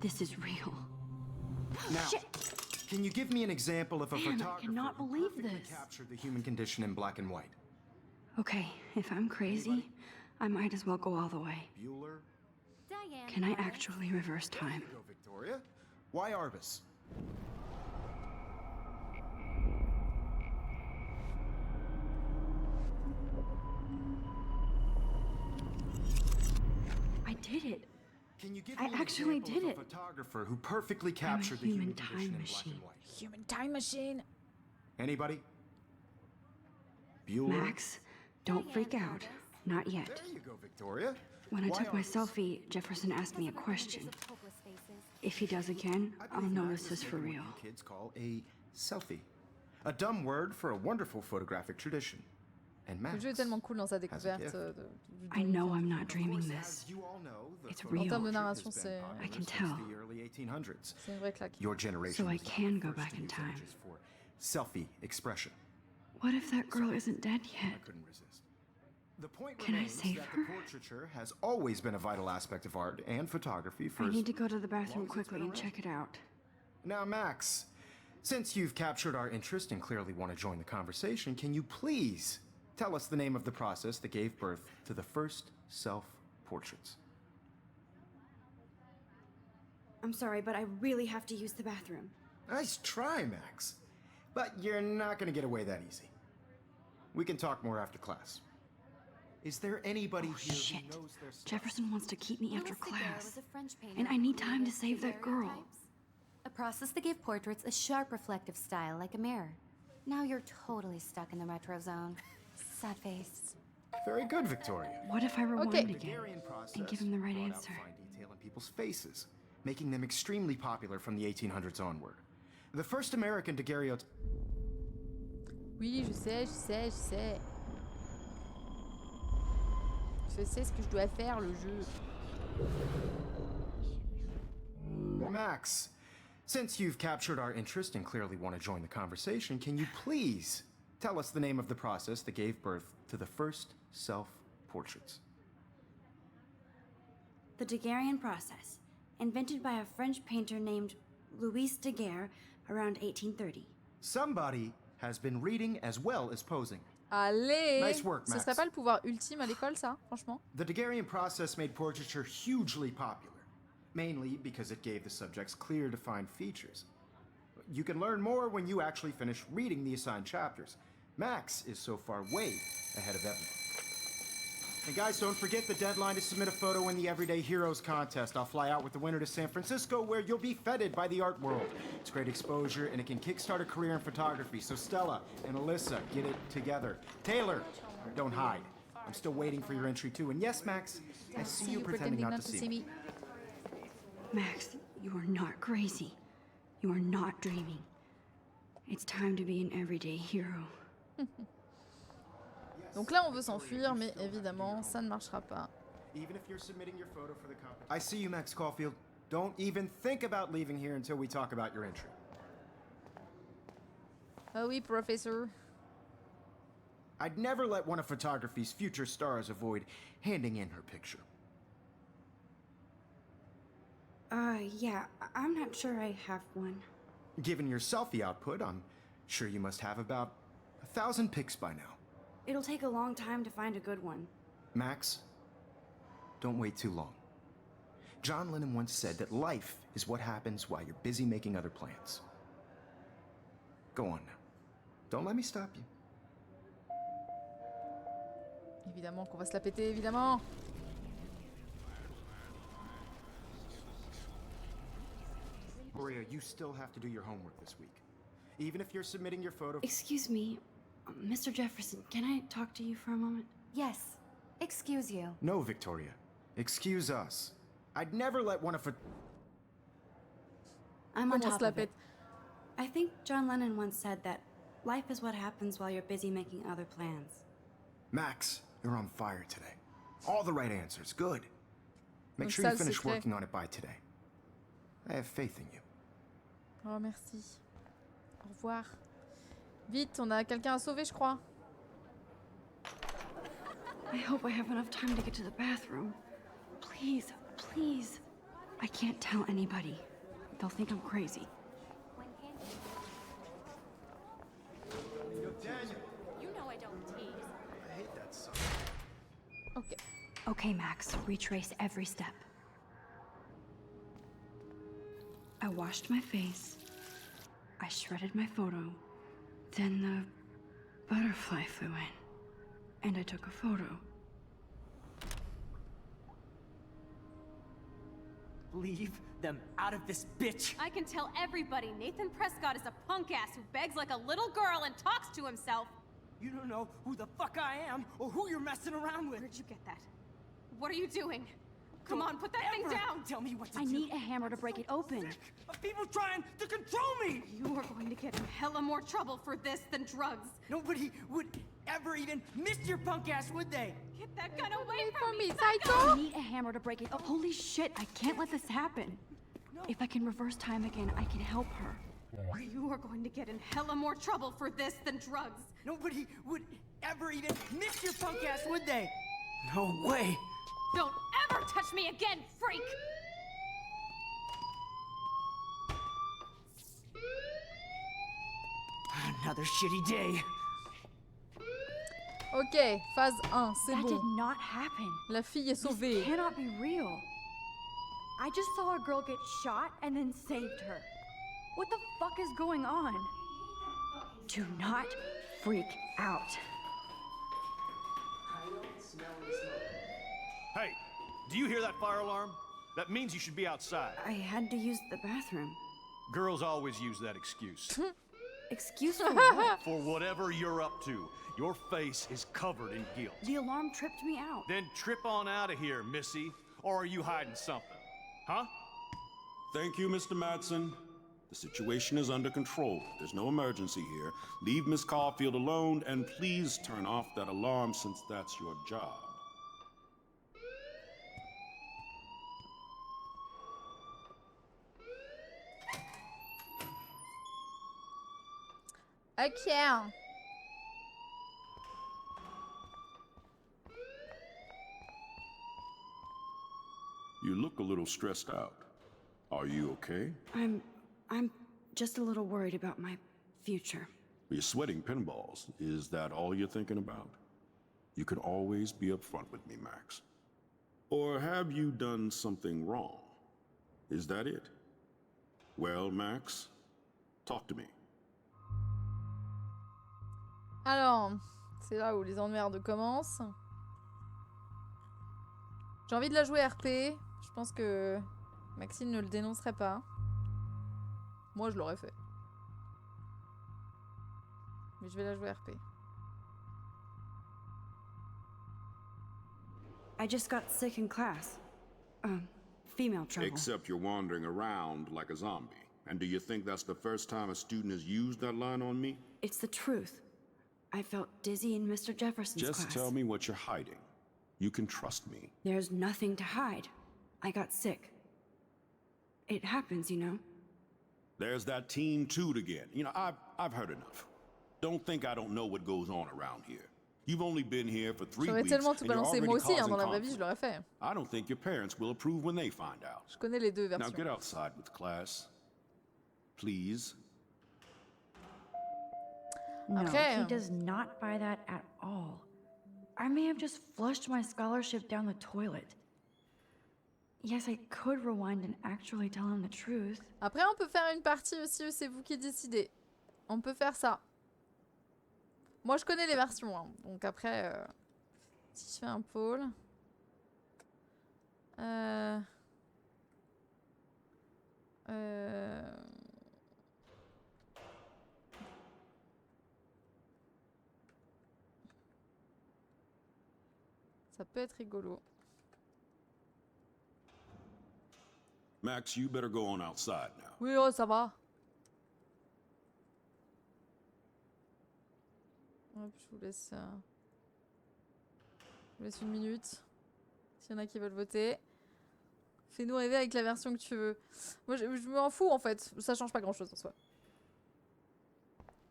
this is real. Now, Shit! can you give me an example of a Man, I photographer cannot who believe perfectly this. captured the human condition in black and white? Okay, if I'm crazy, I might as well go all the way. Bueller? Diane. Can I Arbus. actually reverse time? Go, Victoria. Why Arbus? I did it. Can you give I me an actually example did of a it. photographer who perfectly I'm a captured the human human condition time in black machine. and white? Human time machine. Anybody? Bueller? Max, don't freak out. Not yet. There you go, Victoria. When I Why took my Arbus? selfie, Jefferson asked me a question. Hopeless faces. If he does again, I I'll believe know Max this is for making real. what you kids call a selfie. A dumb word for a wonderful photographic tradition. And Le Max jeu est tellement cool dans sa has a découverte. gift. Du I know I'm document. not dreaming Of course, this. as you all know, the It's photo real. En termes de portrait narration, has been c'est- popular I can since tell. the early 1800s. C'est une vraie claque. Your generation So I was not can the go first back to in use time. images for selfie expression. What if that girl isn't dead I yet? couldn't resist. The point Can I remains save that her? the portraiture has always been a vital aspect of art and photography for I as need to go to the long bathroom as it's quickly been and around. check it out. Now, Max, since you've captured our interest and clearly want to join the conversation, can you please tell us the name of the process that gave birth to the first self-portraits? I'm sorry, but I really have to use the bathroom. Nice try, Max. But you're not going to get away that easy. We can talk more after class. Is there anybody Oh, here shit. who knows their stuff? Jefferson wants to keep me after Louis Daguerre class. was a French painter And I who need time to created save that girl. daguerreotypes, a process that gave portraits a sharp reflective style like a mirror. Now you're totally stuck in the retro zone. Sad face. Very good, Victoria. What if I rewind Okay. The again Daguerrean process and give him the right brought out answer? fine detail in people's faces, making them extremely popular from the 1800s onward. The first American daguerreotype. Oui, je sais, je sais, je sais. Je sais ce que je dois faire, le jeu. Max, since you've captured our interest and clearly want to join the conversation, can you please tell us the name of the process that gave birth to the first self-portraits? The Daguerrean process, invented by a French painter named Louis Daguerre around 1830. Somebody has been reading as well as posing. Allez! Nice work, Ce Max. serait pas le pouvoir ultime à l'école, ça, franchement? The Daguerrean process made portraiture hugely popular, mainly because it gave the subjects clear, defined features. You can learn more when you actually finish reading the assigned chapters. Max is so far way ahead of everyone. And guys, don't forget the deadline to submit a photo in the Everyday Heroes contest. I'll fly out with the winner to San Francisco, where you'll be feted by the art world. It's great exposure, and it can kickstart a career in photography. So Stella and Alyssa, get it together. Taylor, don't hide. I'm still waiting for your entry too. And yes, Max, I see you pretending not to see me. Max, you are not crazy. You are not dreaming. It's time to be an everyday hero. Donc là, on veut s'enfuir, mais évidemment, ça ne marchera pas. Even if you're submitting your photo for the competition. I see you, Max Caulfield. Don't even think about leaving here until we talk about your entry. Ah oui, professeur. I'd never let one of photography's future stars avoid handing in her picture. Yeah, I'm not sure I have one. Given your selfie output, I'm sure you must have about 1,000 pics by now. It'll take a long time to find a good one. Max, don't wait too long. John Lennon once said that life is what happens while you're busy making other plans. Go on now. Don't let me stop you. Évidemment qu'on va se la péter, évidemment. Victoria, you still have to do your homework this week. Even if you're submitting your photo... Excuse me, Mr. Jefferson, can I talk to you for a moment? Yes. Excuse you. No, Victoria. Excuse us. I'd never let one of... I'm on Comment top se la of it. pète. I think John Lennon once said that life is what happens while you're busy making other plans. Max, you're on fire today. All the right answers. Good. Make Donc sure ça, you le finish secret. working on it by today. I have faith in you. Oh, merci. Au revoir. Vite, on a quelqu'un à sauver, je crois. I hope I have enough time to get to the bathroom. Please, please. I can't tell anybody. They'll think I'm crazy. You know I don't tease. I hate that song. Ok. Okay, Max, retrace every step. I washed my face. I shredded my photo. Then the butterfly flew in. And I took a photo. Leave them out of this bitch. I can tell everybody Nathan Prescott is a punk ass who begs like a little girl and talks to himself. You don't know who the fuck I am or who you're messing around with. Where'd you get that? What are you doing? Come on, put that thing Ever down! Tell me what to I do. need a hammer to break it open. Sick of people trying to control me. You are going to get in hella more trouble for this than drugs. Nobody would ever even miss your punk ass, would they? Get that gun away from me, I psycho! need a hammer to break it open. Holy shit, I can't let this happen. If I can reverse time again, I can help her. You are going to get in hella more trouble for this than drugs. Nobody would ever even miss your punk ass, would they? No way. Don't ever touch me again, freak! Another shitty day. Ok, phase 1, c'est That did bon. not happen. La fille est This sauvée. cannot be real. I just saw a girl get shot and then saved her. What the fuck is going on? Do not freak out. Hey, do you hear that fire alarm? That means you should be outside. I had to use the bathroom. Girls always use that excuse. Excuse for what? For whatever you're up to, your face is covered in guilt. The alarm tripped me out. Then trip on out of here, Missy. Or are you hiding something? Huh? Thank you, Mr. Madsen. The situation is under control. There's no emergency here. Leave Miss Caulfield alone, and please turn off that alarm since that's your job. Ok. You look a little stressed out. Are you okay? I'm just a little worried about my future. You're sweating pinballs. Is that all you're thinking about? You can always be upfront with me, Max. Or have you done something wrong? Is that it? Well, Max, talk to me. Alors, c'est là où les emmerdes commencent. J'ai envie de la jouer RP. Je pense que Maxine ne le dénoncerait pas. Moi, je l'aurais fait. Mais je vais la jouer RP. I just got sick in class. Female trouble. Except you're wandering around like a zombie. And do you think that's the first time a student has used that line on me? It's the truth. I felt dizzy in Mr. Jefferson's class. Just tell me what you're hiding. You can trust me. There's nothing to hide. I got sick. It happens, you know. There's that teen toot again. You know, I've heard enough. Don't think I don't know what goes on around here. You've only been here for 3 J'aurais weeks tellement tout and you're balancé already moi aussi, hein, causing dans la vraie vie, je conflict. l'aurais fait. I don't think your parents will approve when they find out. Je connais les deux Now versions. get outside with class. Please. No, Okay. he does not buy that at all. I may have just flushed my scholarship down the toilet. Yes, I could rewind and actually tell him the truth. Après, on peut faire une partie aussi où c'est vous qui décidez. On peut faire ça. Moi, je connais les versions, hein. Donc après, si je fais un pôle... Ça peut être rigolo. Max, you better go on outside now. Oui, oh, ça va. Hop, je vous laisse... je vous laisse une minute. S'il y en a qui veulent voter. Fais-nous rêver avec la version que tu veux. Moi, je m'en fous, en fait. Ça change pas grand-chose, en soi.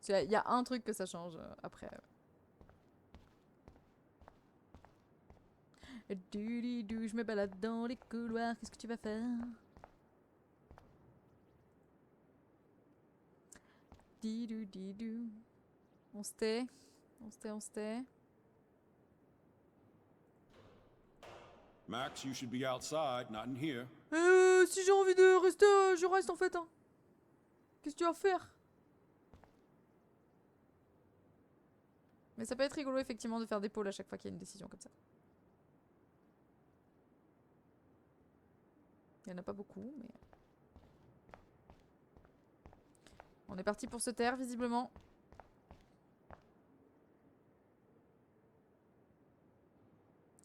Il y a un truc que ça change, après. Je me balade dans les couloirs. Qu'est-ce que tu vas faire? Didou. On se tait. On se tait. Max, you should be outside, not in here. Si j'ai envie de rester, je reste en fait. Hein. Qu'est-ce que tu vas faire? Mais ça peut être rigolo effectivement de faire des pôles à chaque fois qu'il y a une décision comme ça. Il n'y en a pas beaucoup, mais... On est parti pour se taire, visiblement.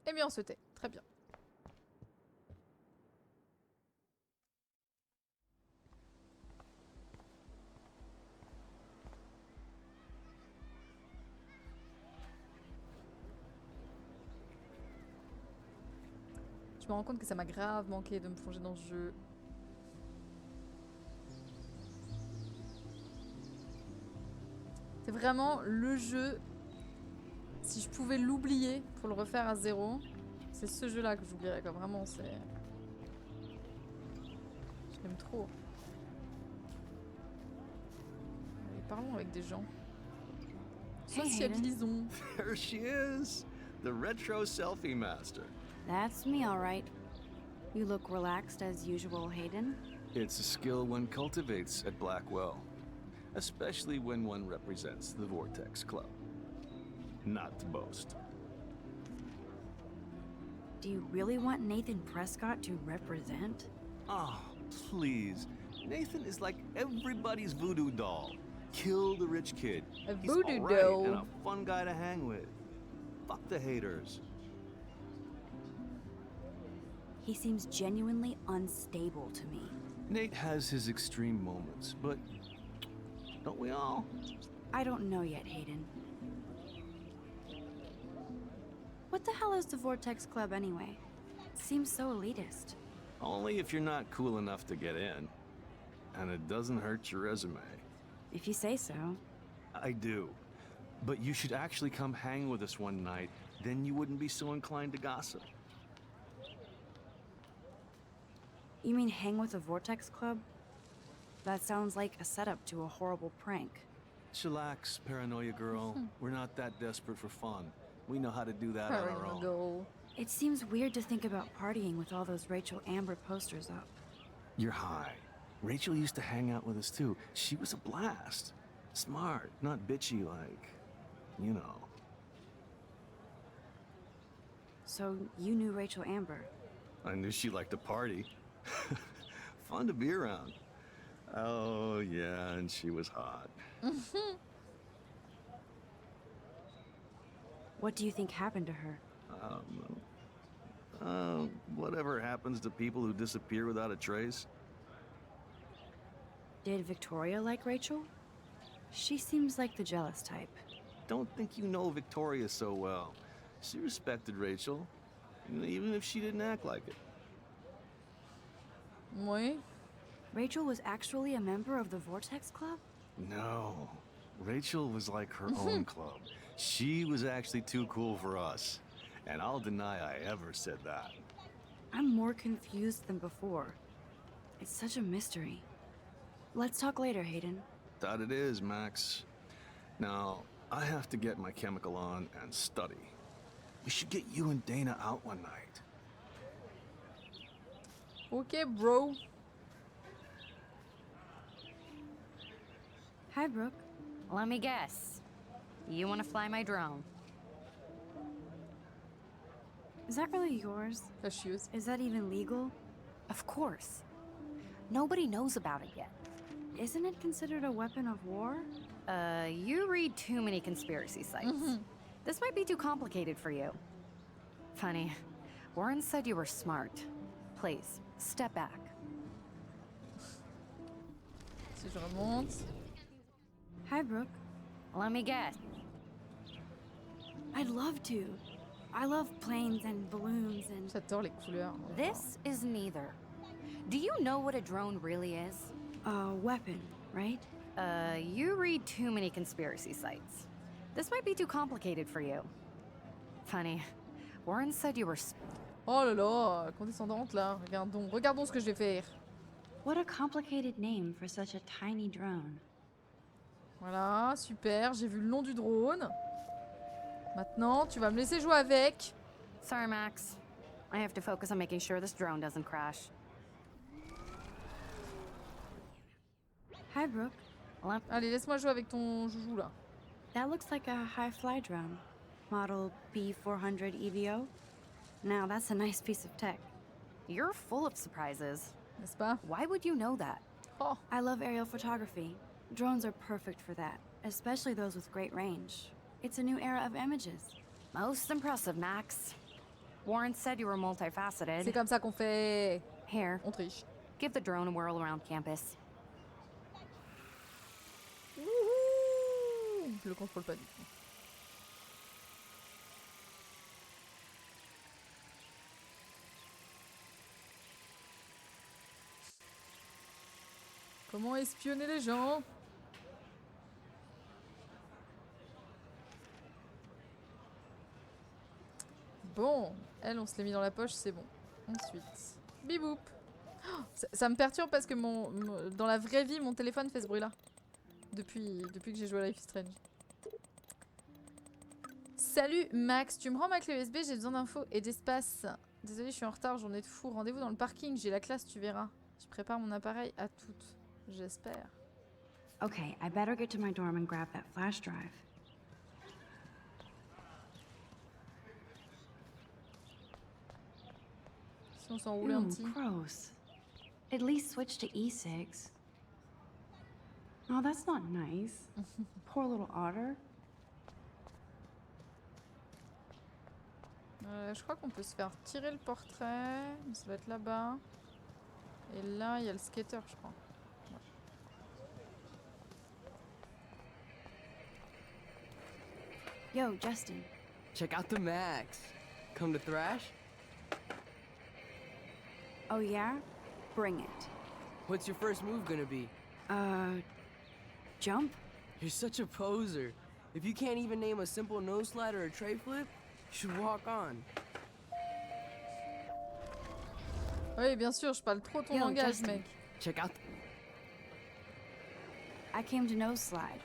Eh bien, on se tait. Très bien. Je me rends compte que ça m'a grave manqué de me plonger dans ce jeu. C'est vraiment le jeu. Si je pouvais l'oublier pour le refaire à zéro, c'est ce jeu-là que j'oublierais. Vraiment, c'est... Je l'aime trop. Allez, parlons avec des gens. Sociabilisons. There she is, the retro selfie master. That's me, all right. You look relaxed as usual, Hayden. It's a skill one cultivates at Blackwell, especially when one represents the Vortex Club. Not to boast. Do you really want Nathan Prescott to represent? Oh, please. Nathan is like everybody's voodoo doll. Kill the rich kid. A He's voodoo all right doll. and a fun guy to hang with. Fuck the haters. He seems genuinely unstable to me. Nate has his extreme moments, but don't we all? I don't know yet, Hayden. What the hell is the Vortex Club anyway? It seems so elitist. Only if you're not cool enough to get in. And it doesn't hurt your resume. If you say so. I do. But you should actually come hang with us one night, then you wouldn't be so inclined to gossip. You mean hang with the Vortex Club? That sounds like a setup to a horrible prank. Chillax, paranoia girl. We're not that desperate for fun. We know how to do that on our own. It seems weird to think about partying with all those Rachel Amber posters up. You're high. Rachel used to hang out with us too. She was a blast. Smart, not bitchy like, you know. So you knew Rachel Amber? I knew she liked to party. Fun to be around. Oh, yeah, and she was hot. What do you think happened to her? Whatever happens to people who disappear without a trace. Did Victoria like Rachel? She seems like the jealous type. Don't think you know Victoria so well. She respected Rachel, even if she didn't act like it. Oui. Rachel was actually a member of the Vortex Club? No. Rachel was like her own club. She was actually too cool for us. And I'll deny I ever said that. I'm more confused than before. It's such a mystery. Let's talk later, Hayden. That it is, Max. Now, I have to get my chemical on and study. We should get you and Dana out one night. Okay, bro. Hi, Brooke. Let me guess. You want to fly my drone? Is that really yours? Fâcheuse. Is that even legal? Of course. Nobody knows about it yet. Isn't it considered a weapon of war? You read too many conspiracy sites. This might be too complicated for you. Funny. Warren said you were smart. Please, step back. Si je remonte. Hi, Brooke. Let me guess. I'd love to. I love planes and balloons and... J'adore les couleurs. This is neither. Do you know what a drone really is? A weapon, right? You read too many conspiracy sites. This might be too complicated for you. Funny. Warren said you were... Oh là là, condescendante là. Regardons ce que je vais faire. What a complicated name for such a tiny drone. Voilà, super, j'ai vu le nom du drone. Maintenant, tu vas me laisser jouer avec. Sorry, Max. I have to focus on making sure this drone doesn't crash. Hi, Brooke. Allez, laisse-moi jouer avec ton joujou là. That looks like a high-fly drone. Model B400 EVO. Now, that's a nice piece of tech. You're full of surprises. N'est-ce pas? Why would you know that? Oh. I love aerial photography. Drones are perfect for that, especially those with great range. It's a new era of images. Most impressive, Max. Warren said you were multifaceted. C'est comme ça qu'on fait. Here, On triche. give the drone a whirl around campus. Wouhou! Je le contrôle pas du tout. Comment espionner les gens? Bon, elle, on se l'est mis dans la poche, c'est bon. Ensuite, biboup. Oh, ça me perturbe parce que dans la vraie vie, mon téléphone fait ce bruit-là. Depuis que j'ai joué à Life is Strange. Salut Max, tu me rends ma clé USB, j'ai besoin d'infos et d'espace. Désolée, je suis en retard, journée de fou. Rendez-vous dans le parking, j'ai la classe, tu verras. Je prépare mon appareil à toutes. J'espère. Okay, I better get to my dorm and grab that flash drive. Si on s'enroulait un petit. Gross. At least switch to e-cigs. Oh, that's not nice. Poor little otter. Je crois qu'on peut se faire tirer le portrait. Ça va être là-bas. Et là, il y a le skater, je crois. Yo, Justin. Check out the Max. Come to thrash? Oh, yeah? Bring it. What's your first move gonna be? Jump? You're such a poser. If you can't even name a simple nose slide or a tray flip, you should walk on. Oui, bien sûr, je parle trop ton Yo, langage, Justin. mec. Check out. I came to nose slide.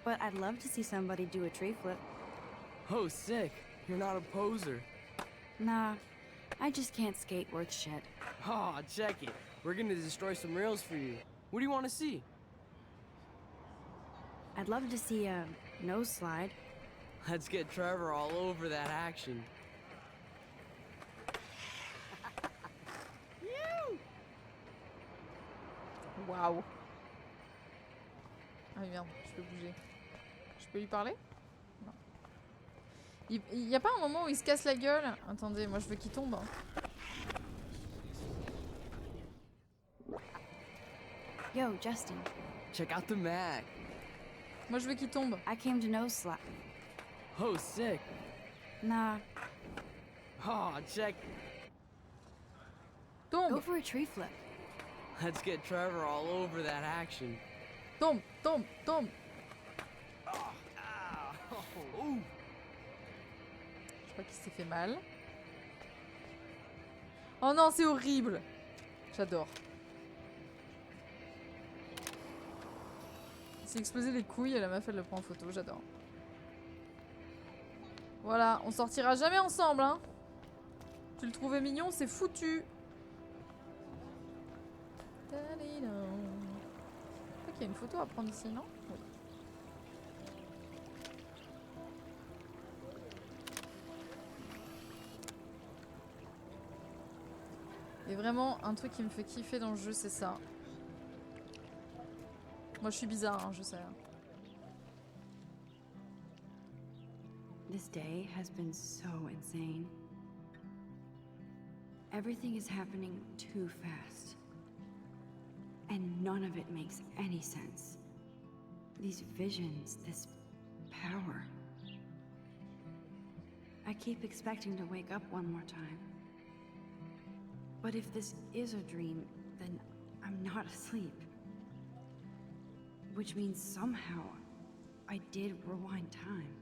But I'd love to see somebody do a tree flip. Oh, sick. You're not a poser. Nah, I just can't skate worth shit. Oh, check it. We're gonna destroy some rails for you. What do you want to see? I'd love to see a nose slide. Let's get Trevor all over that action. Waouh. Ah merde, je peux bouger. Je peux lui parler? Non. Il y a pas un moment où il se casse la gueule? Attendez, moi je veux qu'il tombe. Yo, Justin. Check out the Mac. Moi je veux qu'il tombe. I came to nose slide. Oh, sick. Nah, Oh, check. go Tombe, for a tree flip. Let's get Trevor all over that action. tombe, tombe, tombe. Ooh. Je crois qu'il s'est fait mal. Oh non, c'est horrible. J'adore. Il s'est explosé les couilles et la meuf elle le prend en photo, j'adore. Voilà, on sortira jamais ensemble, hein. Tu le trouvais mignon, c'est foutu. Je crois qu'il y a une photo à prendre ici, non? Oui. Et vraiment, un truc qui me fait kiffer dans le jeu, c'est ça. Moi, je suis bizarre, hein, je sais. This day has been so insane. Everything is happening too fast. And none of it makes any sense. These visions, this power. I keep expecting to wake up one more time. But if this is a dream, then I'm not asleep. Which means somehow I did rewind time.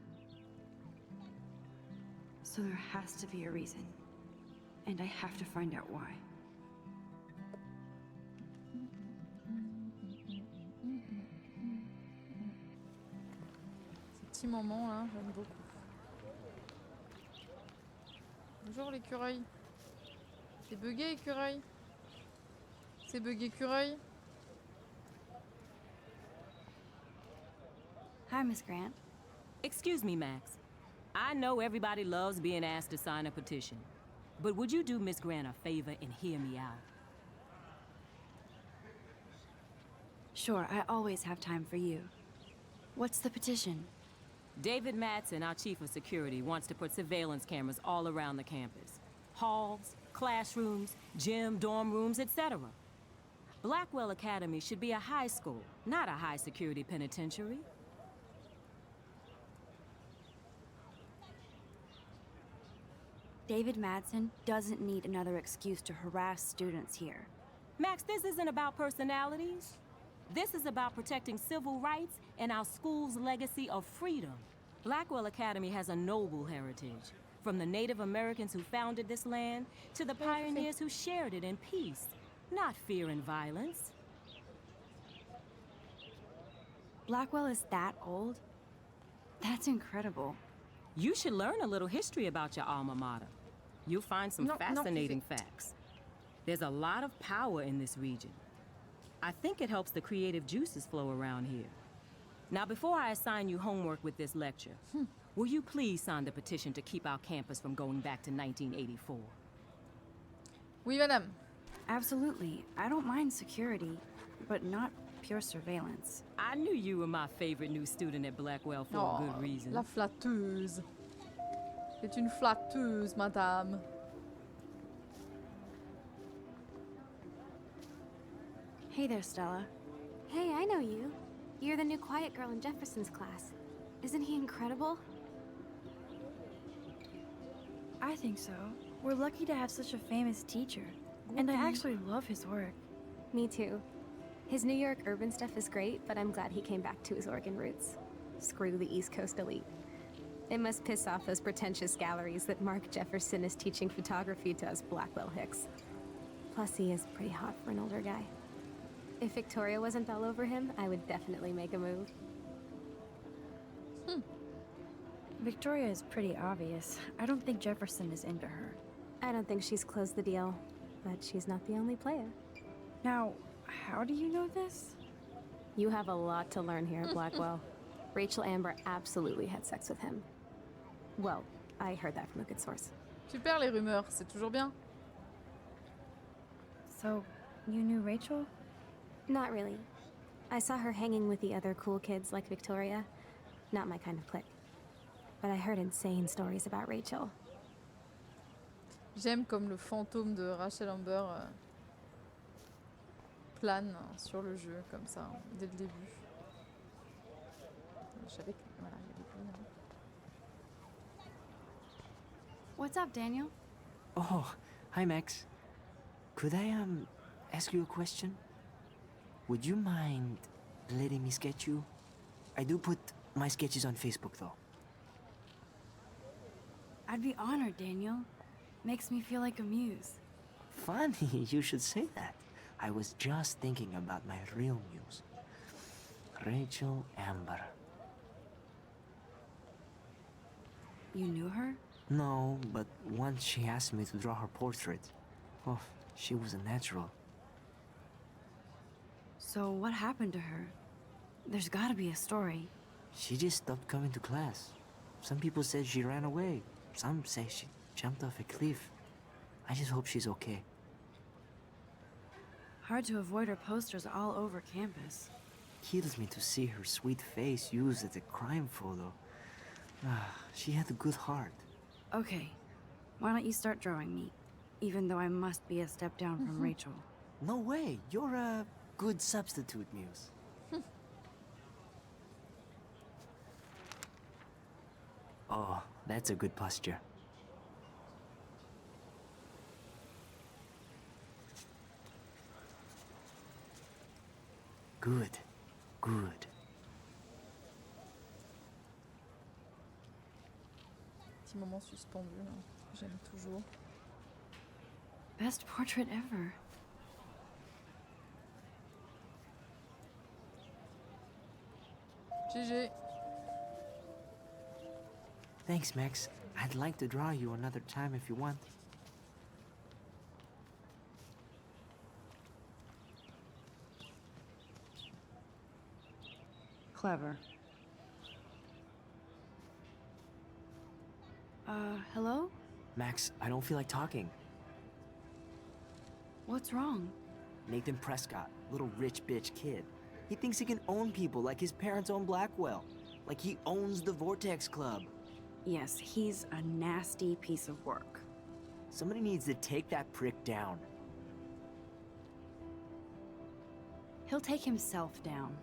So there has to be a reason. And I have to find out why. Ces petits moments là, j'aime beaucoup. Bonjour l'écureuil. C'est bugué écureuil. C'est bugué écureuil. Hi, Miss Grant. Excuse me, Max. I know everybody loves being asked to sign a petition. But would you do Miss Grant a favor and hear me out? Sure, I always have time for you. What's the petition? David Madsen, our chief of security, wants to put surveillance cameras all around the campus. Halls, classrooms, gym, dorm rooms, etc. Blackwell Academy should be a high school, not a high-security penitentiary. David Madsen doesn't need another excuse to harass students here. Max, this isn't about personalities. This is about protecting civil rights and our school's legacy of freedom. Blackwell Academy has a noble heritage, from the Native Americans who founded this land to the pioneers who shared it in peace, not fear and violence. Blackwell is that old? That's incredible. You should learn a little history about your alma mater. You'll find some fascinating facts. There's a lot of power in this region. I think it helps the creative juices flow around here. Now, before I assign you homework with this lecture, will you please sign the petition to keep our campus from going back to 1984? Oui, madame. Absolutely. I don't mind security, but not pure surveillance. I knew you were my favorite new student at Blackwell for a good reason. La flatteuse. C'est une flatteuse, madame. Hey there, Stella. Hey, I know you. You're the new quiet girl in Jefferson's class. Isn't he incredible? I think so. We're lucky to have such a famous teacher. And I actually love his work. Me too. His New York urban stuff is great, but I'm glad he came back to his Oregon roots. Screw the East Coast elite. It must piss off those pretentious galleries that Mark Jefferson is teaching photography to us Blackwell hicks. Plus, he is pretty hot for an older guy. If Victoria wasn't all over him, I would definitely make a move. Victoria is pretty obvious. I don't think Jefferson is into her. I don't think she's closed the deal, but she's not the only player. Now, how do you know this? You have a lot to learn here at Blackwell. Rachel Amber absolutely had sex with him. Well, I heard that from a good source. Super les rumeurs, c'est toujours bien. So, you knew Rachel? Not really. I saw her hanging with the other cool kids like Victoria. Not my kind of clique. But I heard insane stories about Rachel. J'aime comme le fantôme de Rachel Amber plane sur le jeu, comme ça, dès le début. Je savais que, voilà, il y avait plus, hein. What's up, Daniel? Oh, hi, Max. Could I, ask you a question? Would you mind letting me sketch you? I do put my sketches on Facebook, though. I'd be honored, Daniel. Makes me feel like a muse. Funny, you should say that. I was just thinking about my real muse. Rachel Amber. You knew her? No, but once she asked me to draw her portrait. Oh, she was a natural. So what happened to her? There's gotta be a story. She just stopped coming to class. Some people said she ran away. Some say she jumped off a cliff. I just hope she's okay. Hard to avoid her posters all over campus. Kills me to see her sweet face used as a crime photo. Ah, she had a good heart. Okay, why don't you start drawing me? Even though I must be a step down from Rachel. No way, you're a good substitute, Muse. Oh, that's a good posture. Good, good. Petit moment suspendu, là. J'aime toujours. Best portrait ever. GG. Thanks, Max. I'd like to draw you another time if you want. Clever. Hello? Max, I don't feel like talking. What's wrong? Nathan Prescott, little rich bitch kid. He thinks he can own people like his parents own Blackwell. Like he owns the Vortex Club. Yes, he's a nasty piece of work. Somebody needs to take that prick down. He'll take himself down.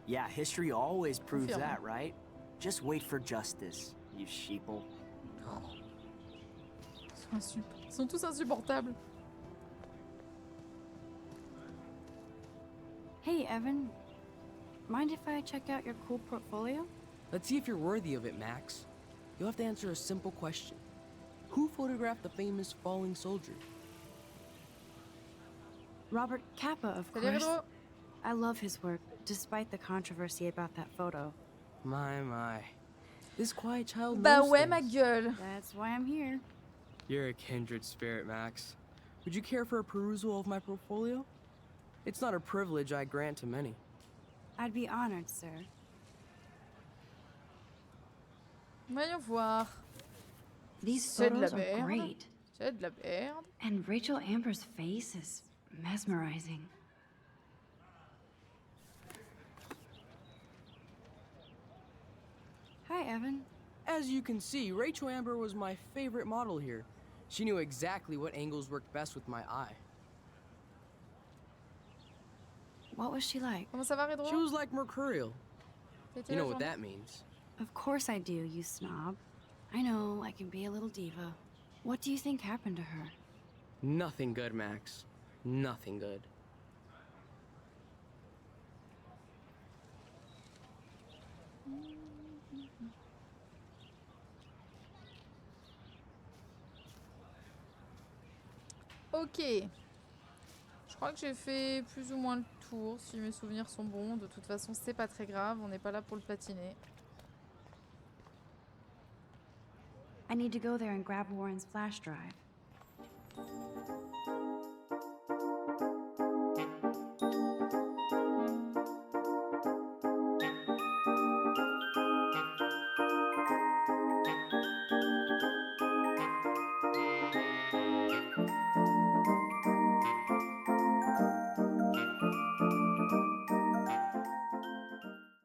Yeah, history always proves Confirme. that, right? Just wait for justice, you sheeple. Ils sont tous insupportables. Hey, Evan. Mind if I check out your cool portfolio? Let's see if you're worthy of it, Max. You'll have to answer a simple question. Who photographed the famous falling soldier? Robert Capa, of Salut, course. Pedro. I love his work, despite the controversy about that photo. My. This quiet child Bah knows ouais, ma things. gueule. That's why I'm here. You're a kindred spirit, Max. Would you care for a perusal of my portfolio? It's not a privilege I grant to many. I'd be honored, sir. Voyons voir. These C'est de la photos are merde. great. C'est de la merde. And Rachel Amber's face is mesmerizing. Hi, Evan. As you can see, Rachel Amber was my favorite model here. She knew exactly what angles worked best with my eye. What was she like? Comment ça va, Pedro? She was like mercurial. C'était You la know what journée? that means. Of course I do, you snob. I know, I can be a little diva. What do you think happened to her? Nothing good, Max. Nothing good. Ok. Je crois que j'ai fait plus ou moins le tour, si mes souvenirs sont bons. De toute façon, c'est pas très grave, on n'est pas là pour le platiner. I need to go there and grab Warren's flash drive.